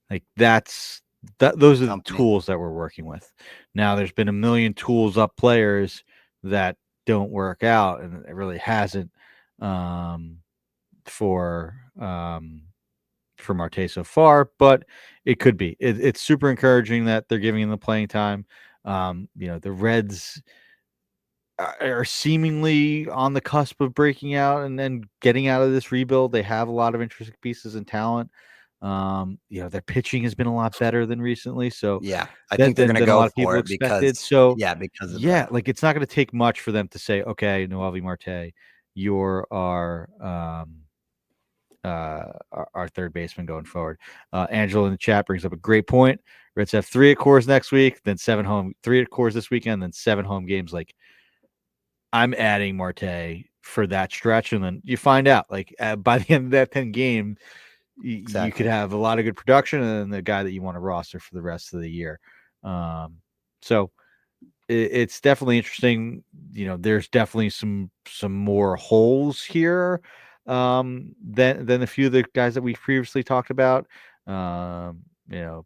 Like those are the tools that we're working with. Now there's been a million tools up players that don't work out, and it really hasn't for Marte so far, but it could be. It's super encouraging that they're giving him the playing time. The Reds are seemingly on the cusp of breaking out and then getting out of this rebuild. They have a lot of interesting pieces and talent. Their pitching has been a lot better than recently. So yeah, I think they're going to go a lot of for people it expected. because because of that. Like it's not going to take much for them to say, okay, Noelvi Marte, you're our third baseman going forward. Angela in the chat brings up a great point. Reds have 3 at Coors next week, then 3 at Coors this weekend, then 7 home games. Like, I'm adding Marte for that stretch, and then you find out like by the end of that 10 game, you could have a lot of good production and then the guy that you want to roster for the rest of the year. So it's definitely interesting. There's definitely some more holes here than a few of the guys that we previously talked about.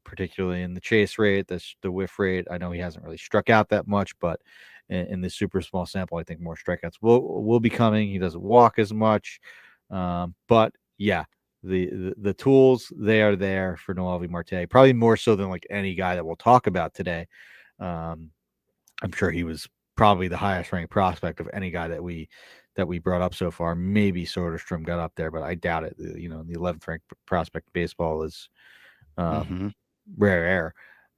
Particularly in the chase rate, the whiff rate. I know he hasn't really struck out that much, but in the super small sample, I think more strikeouts will be coming. He doesn't walk as much, but yeah, the tools, they are there for Noelvi Marte, probably more so than like any guy that we'll talk about today. I'm sure he was probably the highest ranked prospect of any guy that we brought up so far. Maybe Soderstrom got up there, but I doubt it. The 11th ranked prospect in baseball is rare air.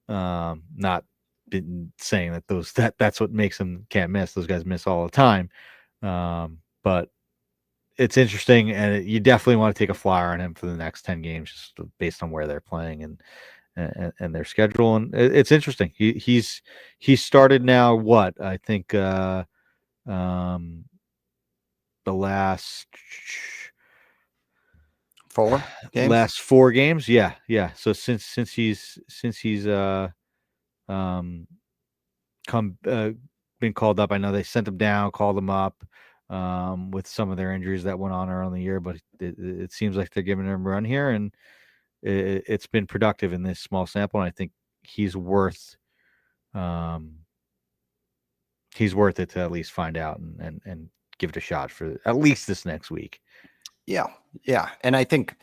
Not been saying that that's what makes them can't miss. Those guys miss all the time. But it's interesting, and you definitely want to take a flyer on him for the next 10 games, just based on where they're playing and their schedule. And it's interesting. He's started now. What I think, the last 4 games. Last 4 games, yeah. So since he's been called up, I know they sent him down, called him up. With some of their injuries that went on early in the year, but it seems like they're giving him a run here, and it's been productive in this small sample. And I think he's worth it to at least find out and give it a shot for at least this next week. Yeah. And I think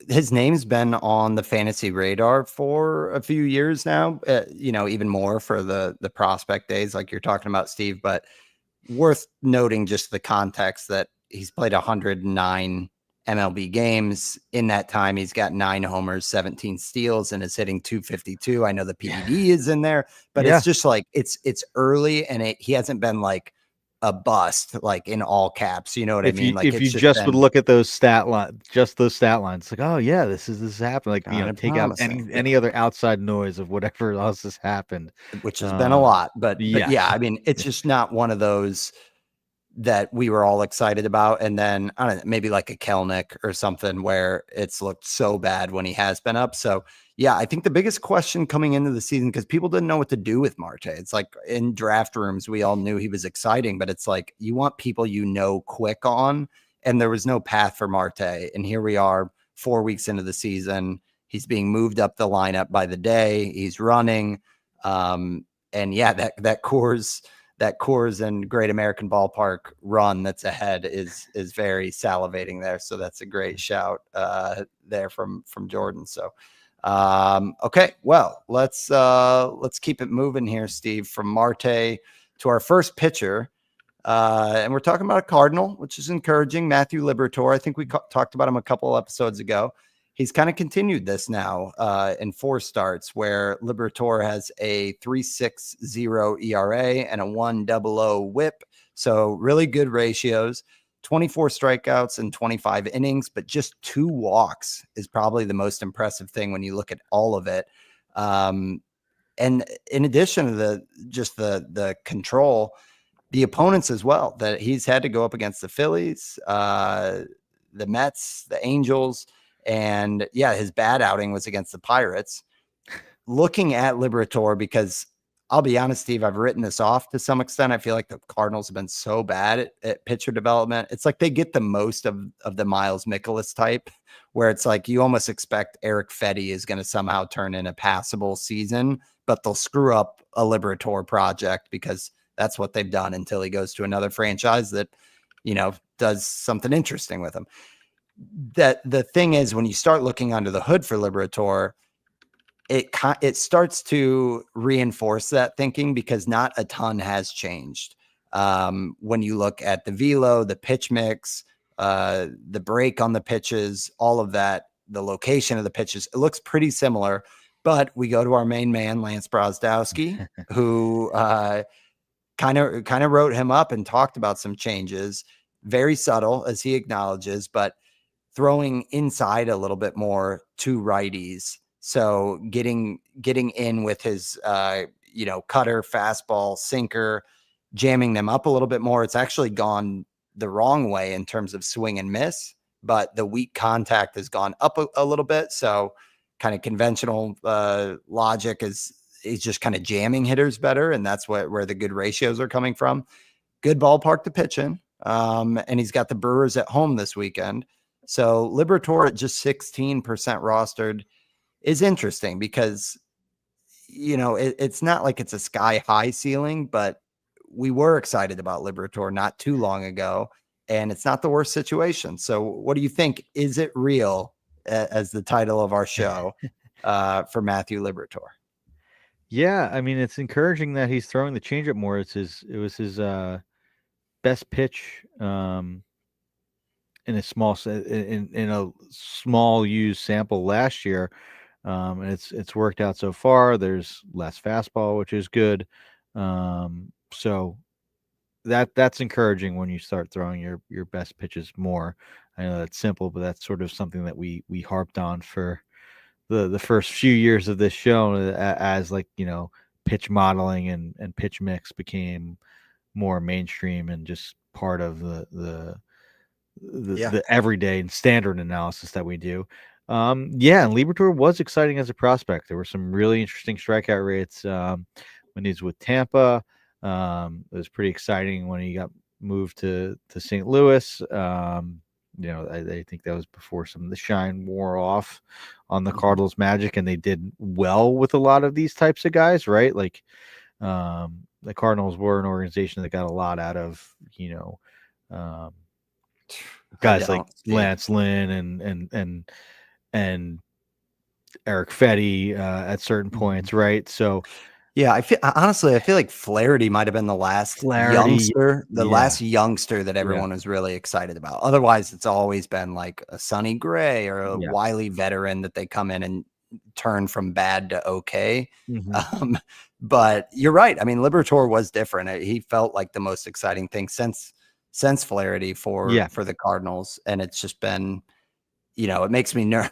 his name's been on the fantasy radar for a few years now, even more for the prospect days like you're talking about, Steve, but worth noting just the context that he's played 109 MLB games. In that time, he's got 9 homers, 17 steals, and is hitting 252. I know the PED is in there, but it's just like it's early, and he hasn't been like a bust, like in all caps. You know what I mean? Like if you just would look at those stat lines, like, oh yeah, this happened. Like, take out any other outside noise of whatever else has happened, which has been a lot. But yeah, I mean, it's just not one of those that we were all excited about. And then I don't know, maybe like a Kelnick or something where it's looked so bad when he has been up. So yeah, I think the biggest question coming into the season, because people didn't know what to do with Marte. It's like in draft rooms, we all knew he was exciting, but it's like you want people quick on, and there was no path for Marte. And here we are 4 weeks into the season. He's being moved up the lineup by the day. He's running. And yeah, that Coors and Great American Ballpark run that's ahead is very salivating there. So that's a great shout there from Jordan. So okay, well, let's keep it moving here, Steve, from Marte to our first pitcher. And we're talking about a Cardinal, which is encouraging. Matthew Liberatore. I think we talked about him a couple episodes ago. He's kind of continued this now in 4 starts, where Liberatore has a 3.60 ERA and a 1.00 WHIP. So really good ratios. 24 strikeouts in 25 innings, but just 2 walks is probably the most impressive thing when you look at all of it. And in addition to the control, the opponents as well, that he's had to go up against the Phillies, the Mets, the Angels. And yeah, his bad outing was against the Pirates. Looking at Liberatore, because I'll be honest, Steve, I've written this off to some extent. I feel like the Cardinals have been so bad at pitcher development. It's like they get the most of the Miles Mikolas type, where it's like you almost expect Eric Fetty is going to somehow turn in a passable season, but they'll screw up a Liberatore project because that's what they've done until he goes to another franchise that, does something interesting with him. That the thing is, when you start looking under the hood for Liberatore, it starts to reinforce that thinking, because not a ton has changed. When you look at the velo, the pitch mix, the break on the pitches, all of that, the location of the pitches, it looks pretty similar. But we go to our main man, Lance Brozdowski, who kind of wrote him up and talked about some changes, very subtle, as he acknowledges, but throwing inside a little bit more to righties. So getting in with his, cutter, fastball, sinker, jamming them up a little bit more. It's actually gone the wrong way in terms of swing and miss, but the weak contact has gone up a little bit. So kind of conventional logic is just kind of jamming hitters better. And that's where the good ratios are coming from. Good ballpark to pitch in. And he's got the Brewers at home this weekend. So Liberatore at just 16% rostered is interesting because, it's not like it's a sky high ceiling, but we were excited about Liberatore not too long ago, and it's not the worst situation. So what do you think? Is it real, as the title of our show, for Matthew Liberatore? Yeah, I mean, it's encouraging that he's throwing the changeup more. It was his best pitch in a small used sample last year, and it's worked out so far. There's less fastball, which is good. So that's encouraging when you start throwing your best pitches more. I know that's simple, but that's sort of something that we harped on for the first few years of this show, as like, pitch modeling and pitch mix became more mainstream and just part of the everyday and standard analysis that we do. Yeah, and Liberatore was exciting as a prospect. There were some really interesting strikeout rates when he was with Tampa. It was pretty exciting when he got moved to St. Louis. I think that was before some of the shine wore off on the Cardinals Magic, and they did well with a lot of these types of guys, right? Like the Cardinals were an organization that got a lot out of, guys like Lance Lynn and Eric Fetty at certain points, right? So yeah, I feel like Flaherty might have been the last youngster that everyone was really excited about. Otherwise, it's always been like a Sonny Gray or a wily veteran that they come in and turn from bad to okay. But you're right. I mean, Liberatore was different. He felt like the most exciting thing since Flaherty for the Cardinals, and it's just been, it makes me nervous.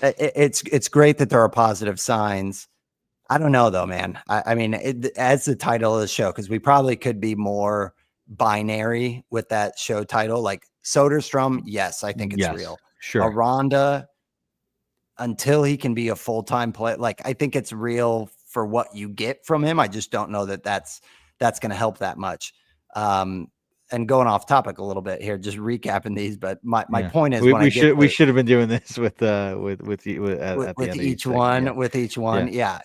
It's great that there are positive signs. I don't know though, man. I mean, as the title of the show, because we probably could be more binary with that show title. Like Soderstrom, yes, I think it's real. Sure. Aranda, until he can be a full-time player, like I think it's real for what you get from him. I just don't know that that's going to help that much. And going off topic a little bit here, just recapping these, but my point is, we should have been doing this with each one. Yeah.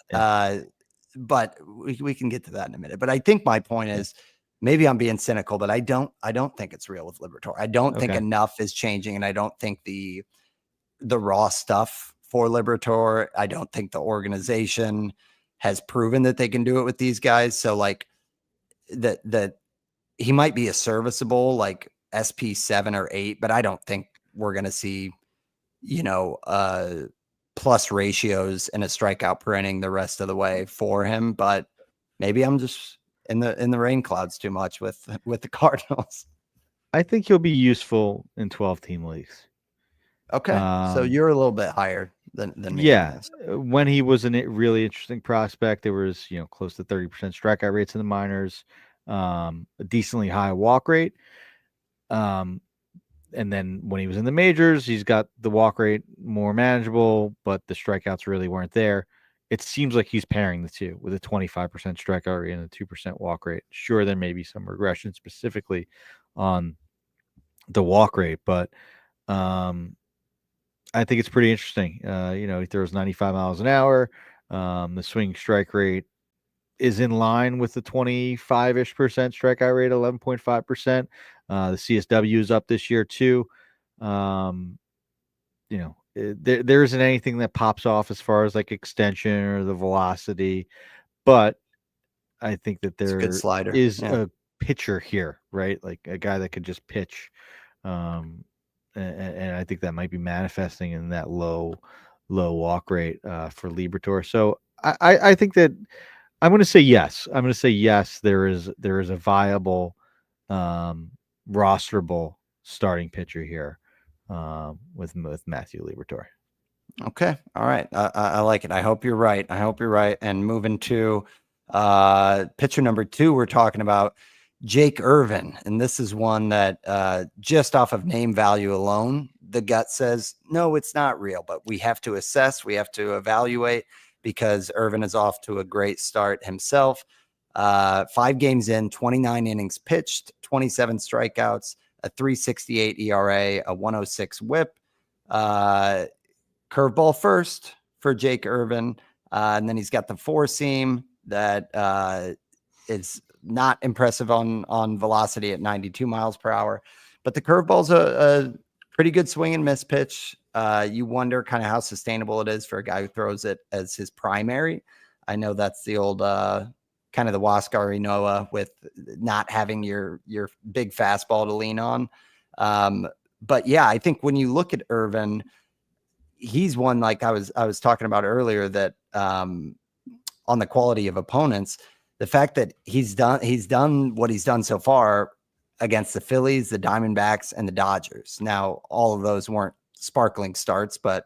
But we can get to that in a minute. But I think my point is, maybe I'm being cynical, but I don't think it's real with Liberatore. I don't think enough is changing, and I don't think the raw stuff for Liberatore, I don't think the organization has proven that they can do it with these guys. So like that he might be a serviceable like SP 7 or 8, but I don't think we're going to see, plus ratios and a strikeout per inning the rest of the way for him. But maybe I'm just in the rain clouds too much with the Cardinals. I think he'll be useful in 12-team leagues. Okay. So you're a little bit higher than me. Yeah. When he was a really interesting prospect, there was, close to 30% strikeout rates in the minors, a decently high walk rate. And then when he was in the majors, he's got the walk rate more manageable, but the strikeouts really weren't there. It seems like he's pairing the two with a 25% strikeout rate and a 2% walk rate. Sure, there may be some regression specifically on the walk rate, but I think it's pretty interesting. He throws 95 miles an hour. The swing strike rate is in line with the 25-ish percent strikeout rate, 11.5%. The CSW is up this year too. There isn't anything that pops off as far as like extension or the velocity, but I think that there is a pitcher here, right? Like a guy that could just pitch. And I think that might be manifesting in that low walk rate for Liberatore. So I think that I'm going to say yes. I'm going to say yes. There is a viable, rosterable starting pitcher here with Matthew Liberatore. Okay. All right. I like it. I hope you're right. And moving to pitcher number 2, we're talking about Jake Irvin. And this is one that just off of name value alone, the gut says, no, it's not real, but we have to assess, we have to evaluate because Irvin is off to a great start himself. 5 games in, 29 innings pitched, 27 strikeouts, a 3.68 ERA, a 106 whip, curveball first for Jake Irvin. And then he's got the 4-seam that is not impressive on velocity at 92 miles per hour, but the curveball's a pretty good swing and miss pitch. You wonder kind of how sustainable it is for a guy who throws it as his primary. I know that's the old kind of the Huascar Noah with not having your big fastball to lean on. But yeah, I think when you look at Irvin, he's one like I was talking about earlier that on the quality of opponents, the fact that he's done what he's done so far against the Phillies, the Diamondbacks, and the Dodgers. Now, all of those weren't sparkling starts, but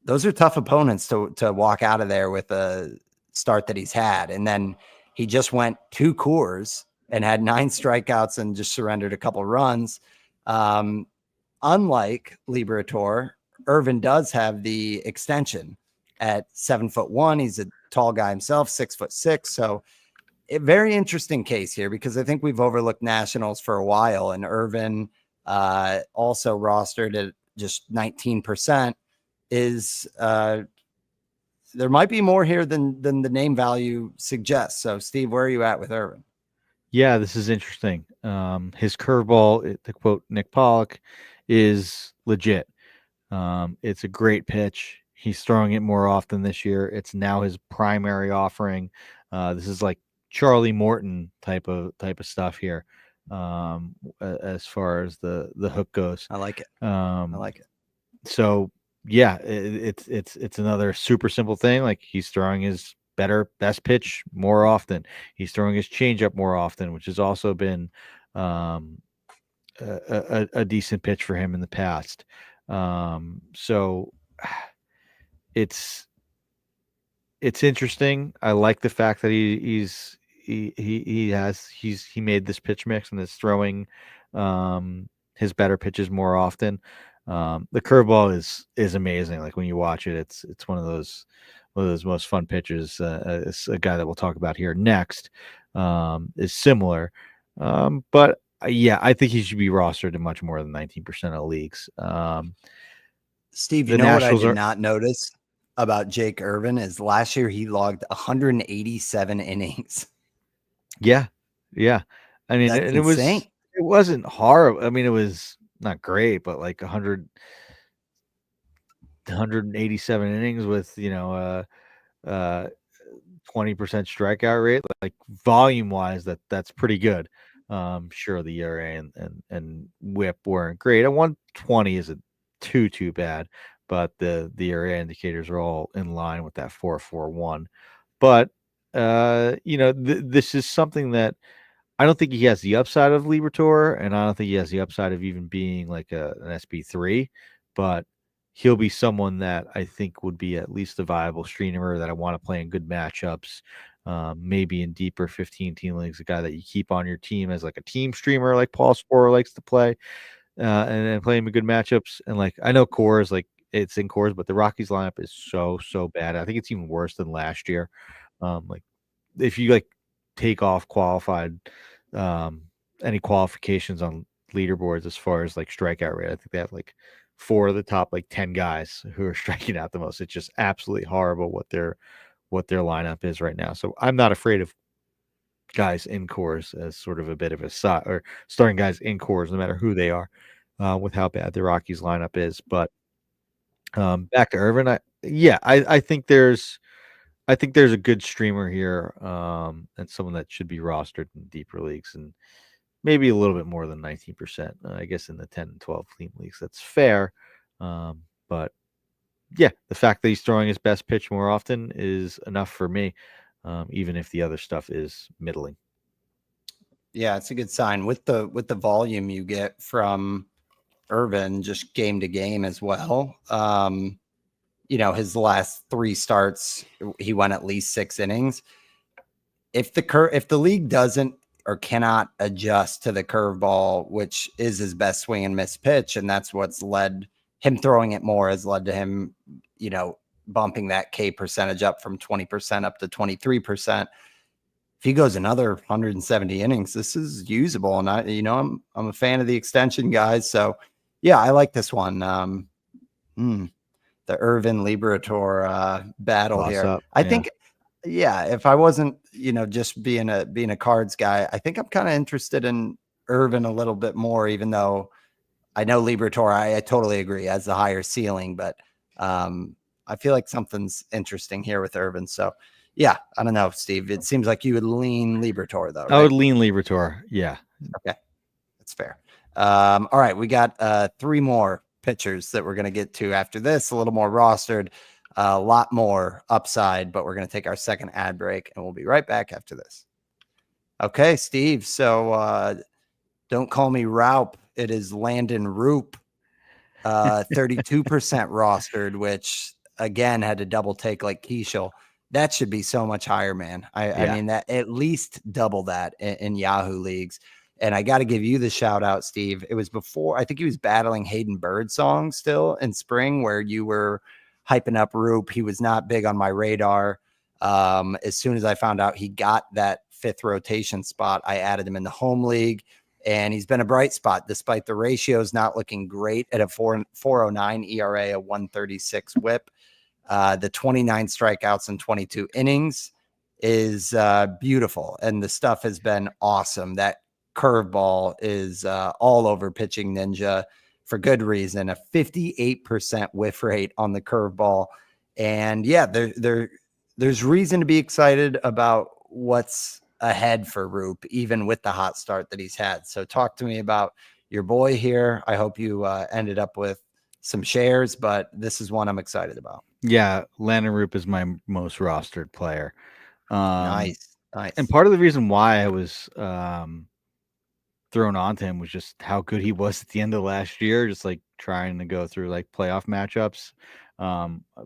those are tough opponents to walk out of there with a start that he's had. And then he just went 2 Coors and had 9 strikeouts and just surrendered a couple runs. Unlike Liberatore, Irvin does have the extension at 7'1". He's a tall guy himself, 6'6". So a very interesting case here because I think we've overlooked Nationals for a while, and Irvin also rostered at just 19% is there might be more here than the name value suggests. So Steve, where are you at with Irvin? Yeah, this is interesting. His curveball, to quote Nick Pollock, is legit. It's a great pitch. He's throwing it more often this year. It's now his primary offering. This is like Charlie Morton type of stuff here, as far as the hook goes. I like it. I like it. So yeah, it's another super simple thing. Like he's throwing his best pitch more often. He's throwing his changeup more often, which has also been a decent pitch for him in the past. So it's interesting. I like the fact that he made this pitch mix and is throwing his better pitches more often. The curveball is amazing. Like when you watch it, it's one of those most fun pitches. It's a guy that we'll talk about here next is similar. But yeah, I think he should be rostered in much more than 19% of leagues. Steve, you know what I did not notice about Jake Irvin is last year he logged 187 innings. Yeah. I mean, and it wasn't horrible. I mean, it was not great, but like 187 innings with 20% strikeout rate, like volume wise, that's pretty good. Sure, the ERA and WHIP weren't great. At 120 isn't too bad, but the ERA indicators are all in line with that 4.41. But this is something that I don't think he has the upside of Liberatore, and I don't think he has the upside of even being like an SP3, but he'll be someone that I think would be at least a viable streamer that I want to play in good matchups, maybe in deeper 15-team leagues, a guy that you keep on your team as like a team streamer like Paul Sporer likes to play, and play him in good matchups. And like I know Coors, like it's in Coors, but the Rockies lineup is so bad. I think it's even worse than last year. Like if you like take off qualified any qualifications on leaderboards as far as like strikeout rate, I think they have like 4 of the top like 10 guys who are striking out the most. It's just absolutely horrible what their lineup is right now. So I'm not afraid of guys in Coors as sort of a bit of a side, or starting guys in Coors no matter who they are, with how bad the Rockies lineup is. But back to Irvin, I think there's a good streamer here, and someone that should be rostered in deeper leagues, and maybe a little bit more than 19%. I guess in the 10 and 12 team leagues, that's fair. But yeah, the fact that he's throwing his best pitch more often is enough for me, even if the other stuff is middling. Yeah, it's a good sign with the volume you get from Irvin, just game to game as well. His last 3 starts, he went at least 6 innings. If the league doesn't or cannot adjust to the curveball, which is his best swing and miss pitch. And that's what's led him throwing it more, has led to him, bumping that K percentage up from 20% up to 23%. If he goes another 170 innings, this is usable. And I'm a fan of the extension guys. So yeah, I like this one. The Irvin Liberatore battle Toss here. up. I think, if I wasn't, just being a cards guy, I think I'm kind of interested in Irvin a little bit more, even though I know Liberatore, I totally agree, has the higher ceiling, but I feel like something's interesting here with Irvin. So yeah, I don't know, Steve. It seems like you would lean Liberatore though, right? I would lean Liberatore. Yeah. Okay. That's fair. All right. We got 3 more pitchers that we're going to get to after this, a little more rostered, a lot more upside, but we're going to take our second ad break and we'll be right back after this. Okay, Steve. So don't call me Raup. It is Landon Roop, 32% rostered, which again had to double take like Keishel. That should be so much higher, man. I mean, that at least double that in Yahoo leagues. And I got to give you the shout out, Steve. It was before, I think he was battling Hayden Birdsong still in spring, where you were hyping up Roop. He was not big on my radar. As soon as I found out he got that 5th rotation spot, I added him in the home league. And he's been a bright spot despite the ratios not looking great at a 4.09 ERA, a 136 whip. The 29 strikeouts in 22 innings is beautiful. And the stuff has been awesome. That curveball is all over Pitching Ninja for good reason. A 58% whiff rate on the curveball. And yeah, there's reason to be excited about what's ahead for Roop, even with the hot start that he's had. So talk to me about your boy here. I hope you ended up with some shares, but this is one I'm excited about. Yeah, Landon Roop is my most rostered player. Nice. And part of the reason why I was thrown onto him was just how good he was at the end of last year, just like trying to go through like playoff matchups,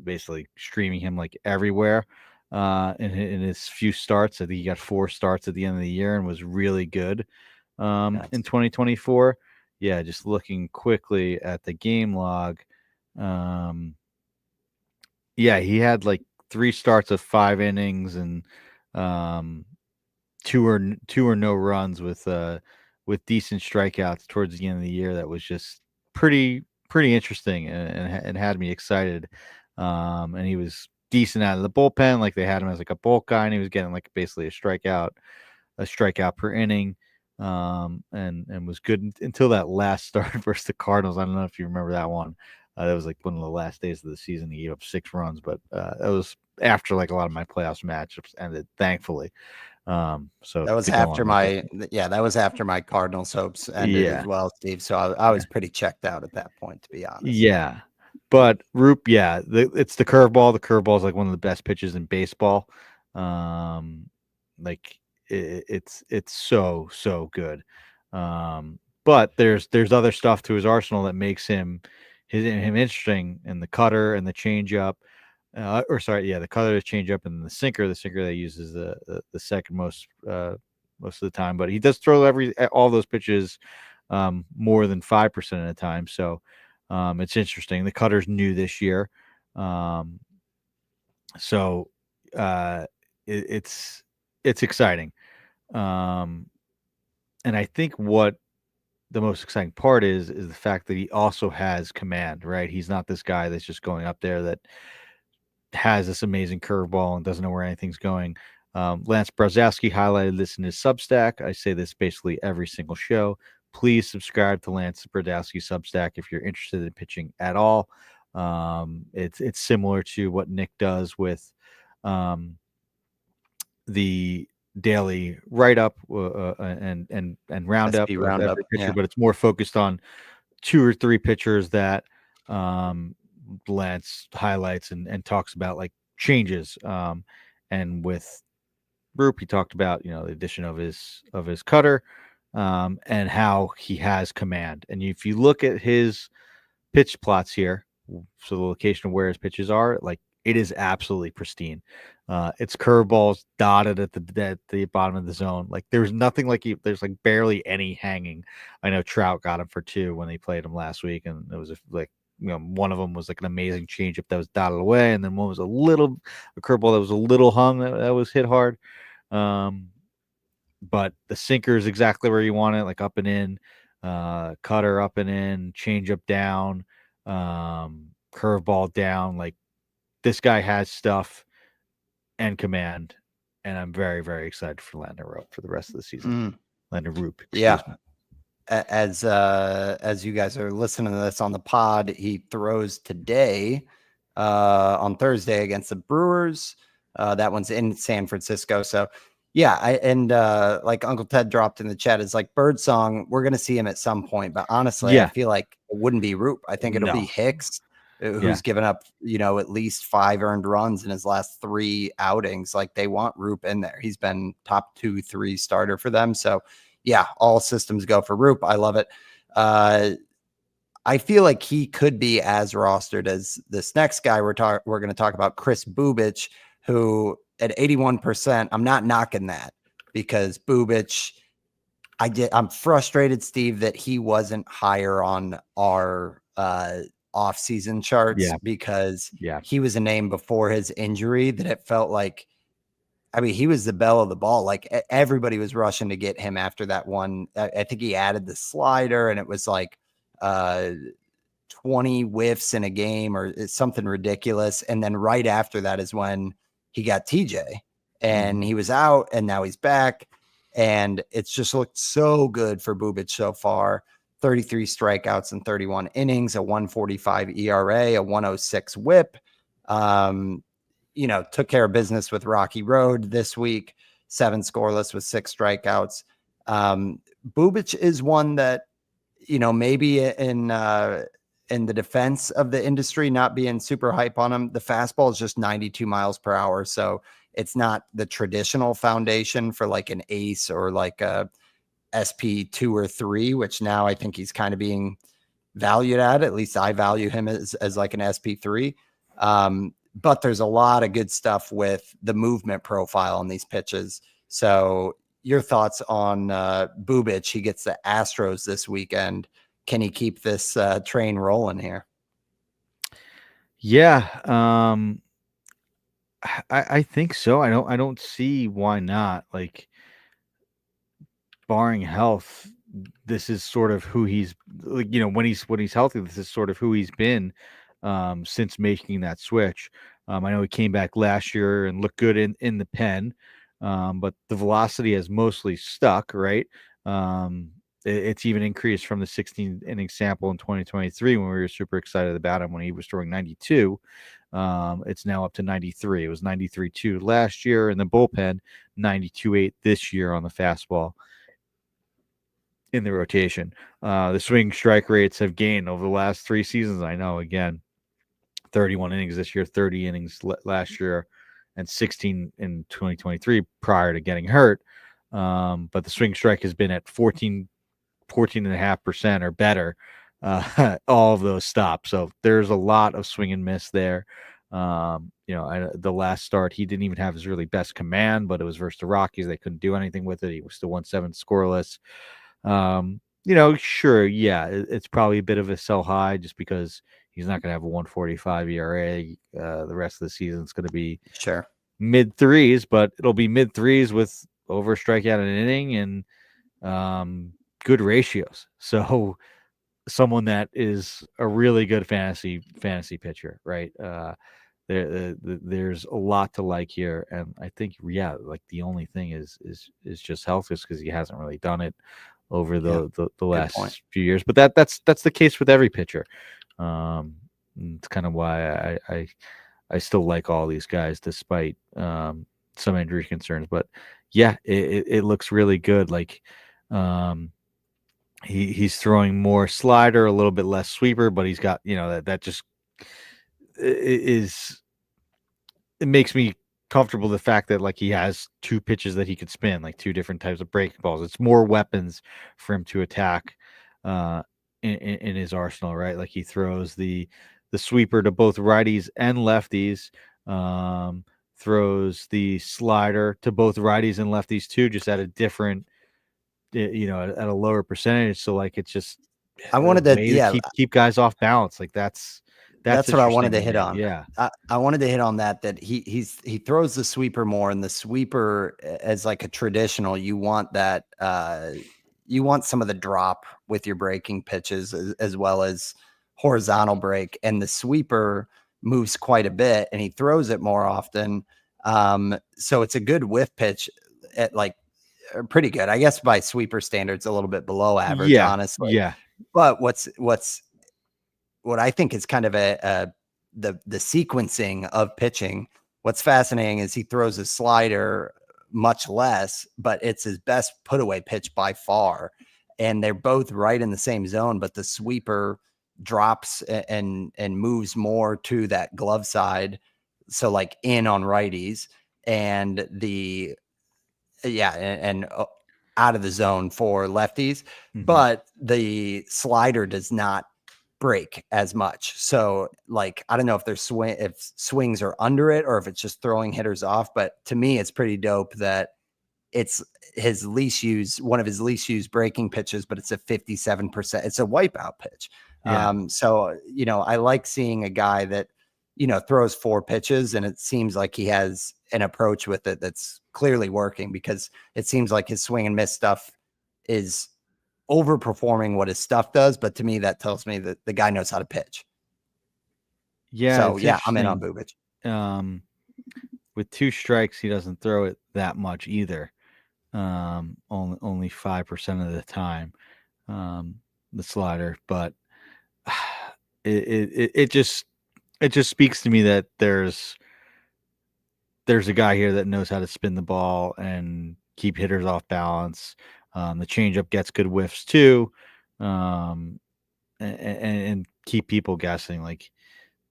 basically streaming him like everywhere. In his few starts, I think he got 4 starts at the end of the year and was really good in 2024. Yeah, just looking quickly at the game log. Yeah, he had like 3 starts of 5 innings and 2 or no runs with decent strikeouts towards the end of the year. That was just pretty interesting and had me excited. And he was decent out of the bullpen. Like they had him as like a bulk guy, and he was getting like basically a strikeout per inning. And was good until that last start versus the Cardinals. I don't know if you remember that one. That was like one of the last days of the season. He gave up 6 runs, but that was after like a lot of my playoffs matchups ended, thankfully. So that was after my Cardinals hopes ended as well, Steve. So I was pretty checked out at that point, to be honest. Yeah. But Roop, it's the curveball. The curveball is like one of the best pitches in baseball. Like it's so good. But there's other stuff to his arsenal that makes him interesting, and the cutter and the changeup. The cutter, the changeup, and the sinker. The sinker that uses the second most of the time, but he does throw all those pitches more than 5% of the time. So it's interesting. The cutter's new this year, so it's exciting. And I think what the most exciting part is the fact that he also has command. Right, he's not this guy that's just going up there that has this amazing curveball and doesn't know where anything's going. Lance Brzezowski highlighted this in his Substack. I say this basically every single show. Please subscribe to Lance Brzezowski Substack if you're interested in pitching at all. It's similar to what Nick does with the daily write-up and roundup of every pitcher, but it's more focused on 2 or 3 pitchers that Lance highlights and talks about like changes. And with Roop, he talked about the addition of his cutter and how he has command. And if you look at his pitch plots here, so the location of where his pitches are, like It is absolutely pristine. It's curveballs dotted at the bottom of the zone. Like there's nothing like there's like barely any hanging. I know Trout got him for 2 when they played him last week, and it was one of them was like an amazing changeup that was dotted away, and then one was a curveball that was a little hung that was hit hard. But the sinker is exactly where you want it, like up and in, cutter up and in, changeup down, curveball down. Like this guy has stuff and command, and I'm very, very excited for Landon Rope for the rest of the season. Landon Roop, excuse me. As you guys are listening to this on the pod, he throws today on Thursday against the Brewers. That one's in San Francisco. So yeah, like Uncle Ted dropped in the chat, is like Birdsong. We're gonna see him at some point, but honestly, I feel like it wouldn't be Roop. I think it'll be Hicks, who's given up, at least 5 earned runs in his last 3 outings. Like they want Roop in there. He's been top 2, 3 starter for them. So yeah, all systems go for Roop. I love it. I feel like he could be as rostered as this next guy we're going to talk about, Chris Bubich, who at 81%, I'm not knocking that because Bubich, I'm frustrated, Steve, that he wasn't higher on our off-season charts because he was a name before his injury that it felt like, I mean, he was the belle of the ball. Like everybody was rushing to get him after that one. I think he added the slider and it was like 20 whiffs in a game or something ridiculous. And then right after that is when he got TJ and he was out and now he's back. And it's just looked so good for Bubich so far. 33 strikeouts in 31 innings, a 1.45 ERA, a 1.06 whip. Took care of business with Rocky Road this week, 7 scoreless with 6 strikeouts. Bubich is one that, maybe in the defense of the industry, not being super hype on him, the fastball is just 92 miles per hour. So it's not the traditional foundation for like an ace or like a SP2 or 3, which now I think he's kind of being valued at least I value him as like an SP3. But there's a lot of good stuff with the movement profile on these pitches. So your thoughts on Bubich? He gets the Astros this weekend. Can he keep this train rolling here? Yeah, I think so. I don't see why not. Like, barring health, this is sort of who he's like. When he's healthy, this is sort of who he's been since making that switch. I know he came back last year and looked good in the pen, but the velocity has mostly stuck, right? It's even increased from the 16 inning sample in 2023 when we were super excited about him when he was throwing 92. It's now up to 93. It was 93.2 last year in the bullpen, 92.8 this year on the fastball in the rotation. The swing strike rates have gained over the last 3 seasons. I know, again, 31 innings this year, 30 innings last year, and 16 in 2023 prior to getting hurt. But the swing strike has been at 14.5% or better, all of those stops. So there's a lot of swing and miss there. The last start, he didn't even have his really best command, but it was versus the Rockies. They couldn't do anything with it. He was still 1-7 scoreless. Sure, yeah, it's probably a bit of a sell high just because he's not going to have a 1.45 ERA. The rest of the season is going to be mid threes, but it'll be mid threes with over a strikeout an inning and good ratios. So someone that is a really good fantasy pitcher, right? There's a lot to like here, and I think like the only thing is just health, because he hasn't really done it over the last few years. But that's the case with every pitcher. It's kind of why I still like all these guys despite some injury concerns. But yeah, it looks really good. Like he's throwing more slider, a little bit less sweeper, but he's got that just is. It makes me comfortable, the fact that like he has 2 pitches that he could spin, like 2 different types of breaking balls. It's more weapons for him to attack in his arsenal, right? Like he throws the sweeper to both righties and lefties. Throws the slider to both righties and lefties too, just at a different, at a lower percentage. So like it's just I a wanted to, way to yeah, keep guys off balance. Like that's that's what I wanted interesting to to hit me. on. Yeah. I wanted to hit on that he throws the sweeper more, and the sweeper as like a traditional, you want that you want some of the drop with your breaking pitches as well as horizontal break, and the sweeper moves quite a bit and he throws it more often. So it's a good whiff pitch at like pretty good. I guess by sweeper standards, a little bit below average, Yeah. honestly. Yeah. But what I think is kind of the sequencing of pitching. What's fascinating is he throws a slider much less, but it's his best put away pitch by far. And they're both right in the same zone, but the sweeper drops and moves more to that glove side. So like in on righties, and the and out of the zone for lefties, Mm-hmm. but the slider does not break as much. So like I don't know if there's if swings are under it or if it's just throwing hitters off, but to me it's pretty dope that it's one of his least used breaking pitches, but it's a 57%. It's a wipeout pitch. Yeah. So I like seeing a guy that throws 4 pitches, and it seems like he has an approach with it that's clearly working, because it seems like his swing and miss stuff is overperforming what his stuff does. But to me, that tells me that the guy knows how to pitch. Yeah. So It's yeah, I'm in on interesting. Bubic. With 2 strikes, he doesn't throw it that much either. Only 5% of the time, the slider, but it just speaks to me that there's a guy here that knows how to spin the ball and keep hitters off balance. The changeup gets good whiffs too, and keep people guessing. Like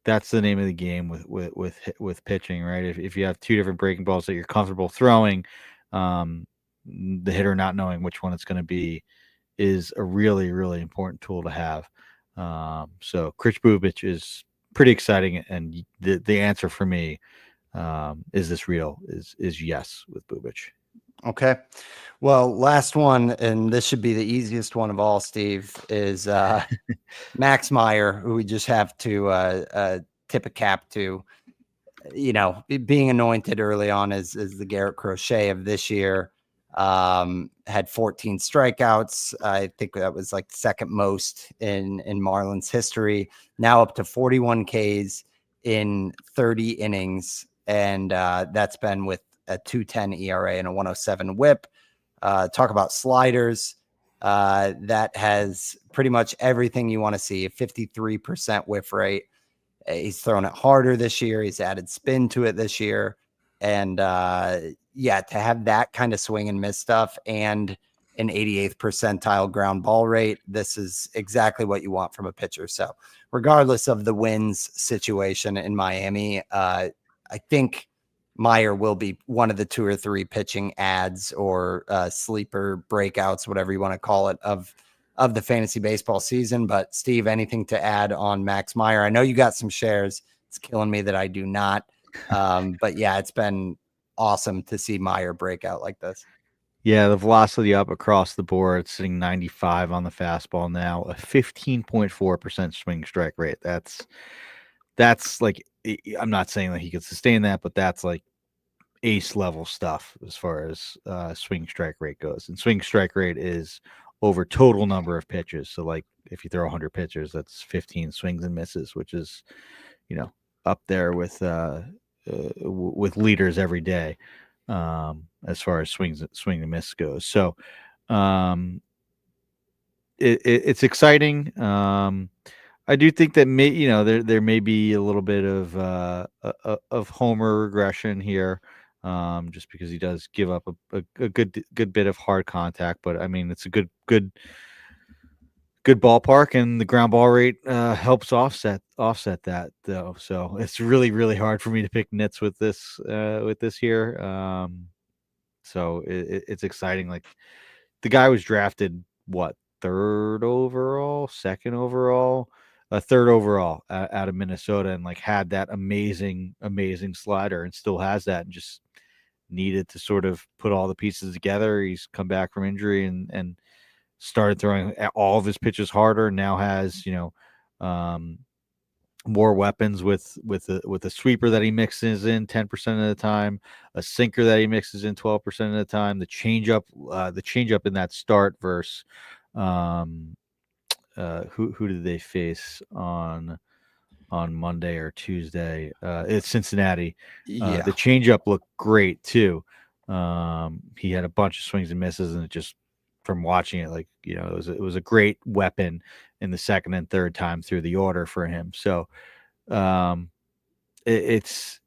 that's the name of the game with pitching, right? If you have 2 different breaking balls that you're comfortable throwing, the hitter not knowing which one it's going to be is a really, really important tool to have. So Chris Bubic is pretty exciting, and the answer for me, is this real? Is yes with Bubic. Okay. Well, last one, and this should be the easiest one of all, Steve, is Max Meyer, who we just have to tip a cap to. Being anointed early on as the Garrett Crochet of this year. Had 14 strikeouts. I think that was like second most in Marlins history. Now up to 41 Ks in 30 innings, and that's been with a 2.10 ERA and a 107 WHIP. Talk about sliders. That has pretty much everything you want to see. A 53% whiff rate. He's thrown it harder this year. He's added spin to it this year. And to have that kind of swing and miss stuff and an 88th percentile ground ball rate, this is exactly what you want from a pitcher. So regardless of the wins situation in Miami, I think Meyer will be one of the 2 or 3 pitching ads or sleeper breakouts, whatever you want to call it, of the fantasy baseball season. But Steve, anything to add on Max Meyer? I know you got some shares. It's killing me that I do not. But yeah, it's been awesome to see Meyer break out like this. Yeah, the velocity up across the board, sitting 95 on the fastball now, a 15.4% swing strike rate. That's like, I'm not saying that he could sustain that, but that's like ace level stuff as far as swing strike rate goes. And swing strike rate is over total number of pitches. So like if you throw 100 pitches, that's 15 swings and misses, which is, up there with leaders every day, as far as swing and miss goes. So it's exciting. I do think that there may be a little bit of Homer regression here, just because he does give up a good bit of hard contact. But I mean, it's a good ballpark, and the ground ball rate helps offset that though. So it's really, really hard for me to pick nits with this here. So it's exciting. Like the guy was drafted what, third overall, second overall, a third overall out of Minnesota, and like had that amazing slider, and still has that, and just needed to sort of put all the pieces together. He's come back from injury and started throwing all of his pitches harder. Now has, more weapons with a sweeper that he mixes in 10% of the time, a sinker that he mixes in 12% of the time. The changeup in that start versus who did they face on Monday or Tuesday? It's Cincinnati. The changeup looked great too. He had a bunch of swings and misses, and it just, from watching it, like, it was a great weapon in the second and third time through the order for him. So it's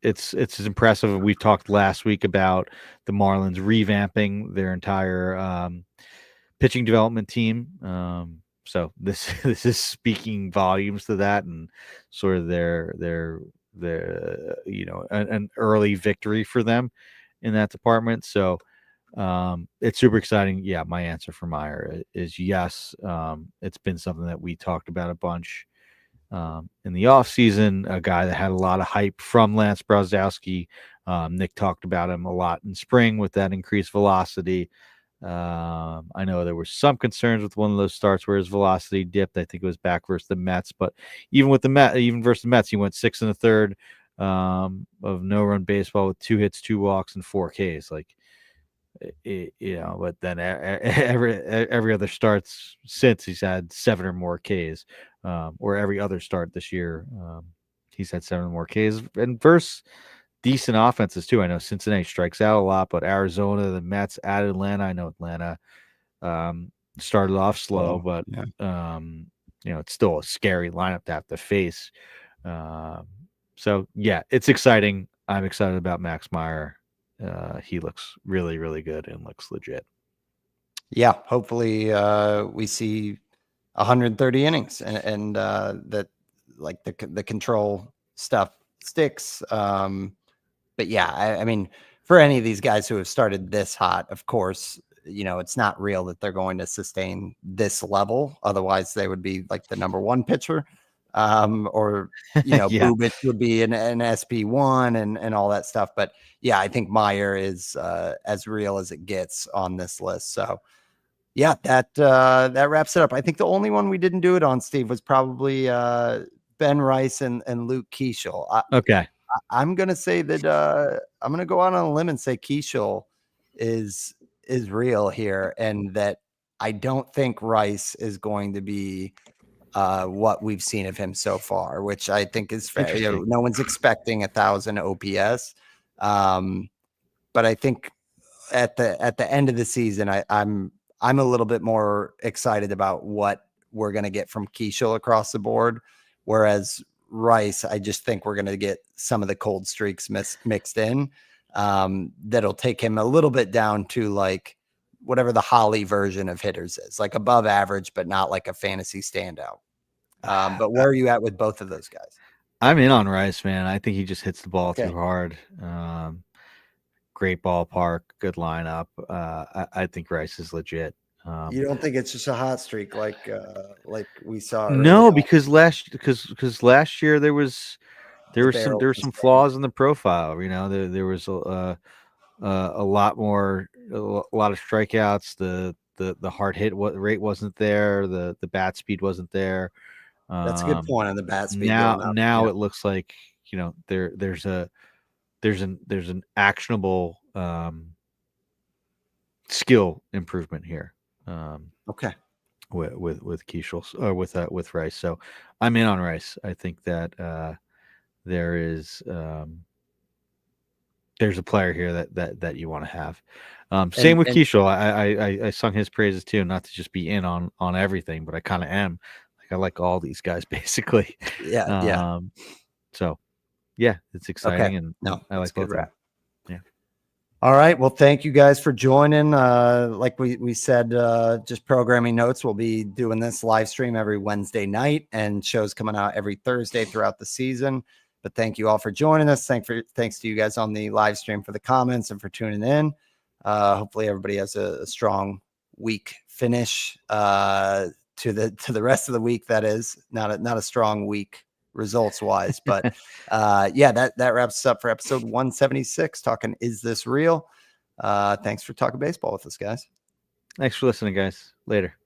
impressive. We talked last week about the Marlins revamping their entire pitching development team. So this is speaking volumes to that, and sort of their an early victory for them in that department. So it's super exciting. Yeah, my answer for Meyer is yes. It's been something that we talked about a bunch in the offseason, a guy that had a lot of hype from Lance Brzezowski. Nick talked about him a lot in spring with that increased velocity. I know there were some concerns with one of those starts where his velocity dipped. I think it was back versus the Mets, but even versus the Mets, he went 6 1/3 of no-run baseball with 2 hits, 2 walks, and 4 Ks. Like, but then every other starts since, he's had 7 or more Ks, or every other start this year, he's had 7 or more Ks, and versus decent offenses too. I know Cincinnati strikes out a lot, but Arizona, the Mets, at Atlanta. I know Atlanta started off slow, but it's still a scary lineup to have to face. So yeah, it's exciting. I'm excited about Max Meyer. He looks really, really good and looks legit. Yeah, hopefully we see 130 innings and that, like, the control stuff sticks. But yeah, I mean, for any of these guys who have started this hot, of course, it's not real that they're going to sustain this level. Otherwise, they would be like the number 1 pitcher, or yeah. Bubic would be an SP1 and all that stuff. But yeah, I think Meyer is as real as it gets on this list. So yeah, that wraps it up. I think the only one we didn't do it on, Steve, was probably Ben Rice and Luke Keeschel. Okay. I'm gonna say that I'm gonna go out on a limb and say Keeschel is real here, and that I don't think Rice is going to be what we've seen of him so far, which I think is fair. No one's expecting 1,000 OPS, but I think at the end of the season, I'm a little bit more excited about what we're gonna get from Keeschel across the board, whereas Rice, I just think we're going to get some of the cold streaks mixed in. That'll take him a little bit down to like whatever the Holly version of hitters is, like above average, but not like a fantasy standout. But where are you at with both of those guys? I'm in on Rice, man. I think he just hits the ball too hard. Great ballpark, good lineup. I think Rice is legit. You don't think it's just a hot streak like we saw? No, because last year there were some flaws in the profile. There was a lot of strikeouts. The hard hit rate wasn't there. The bat speed wasn't there. That's a good point on the bat speed. Now it looks like there's an actionable skill improvement here. Okay. With Keeschel, or with Rice. So I'm in on Rice. I think that there's a player here that you want to have. Same with Keeschel. I sung his praises too, not to just be in on everything, but I kind of am. Like, I like all these guys basically. Yeah. So yeah, it's exciting, and I like both of them. Yeah. All right. Well, thank you guys for joining. Like we said, just programming notes. We'll be doing this live stream every Wednesday night, and shows coming out every Thursday throughout the season. But thank you all for joining us. Thanks to you guys on the live stream for the comments and for tuning in. Hopefully everybody has a strong week finish to to the rest of the week. That is not a strong week results wise, but yeah, that wraps us up for episode 176, talking Is This Real? Thanks for talking baseball with us, guys. Thanks for listening, guys. Later.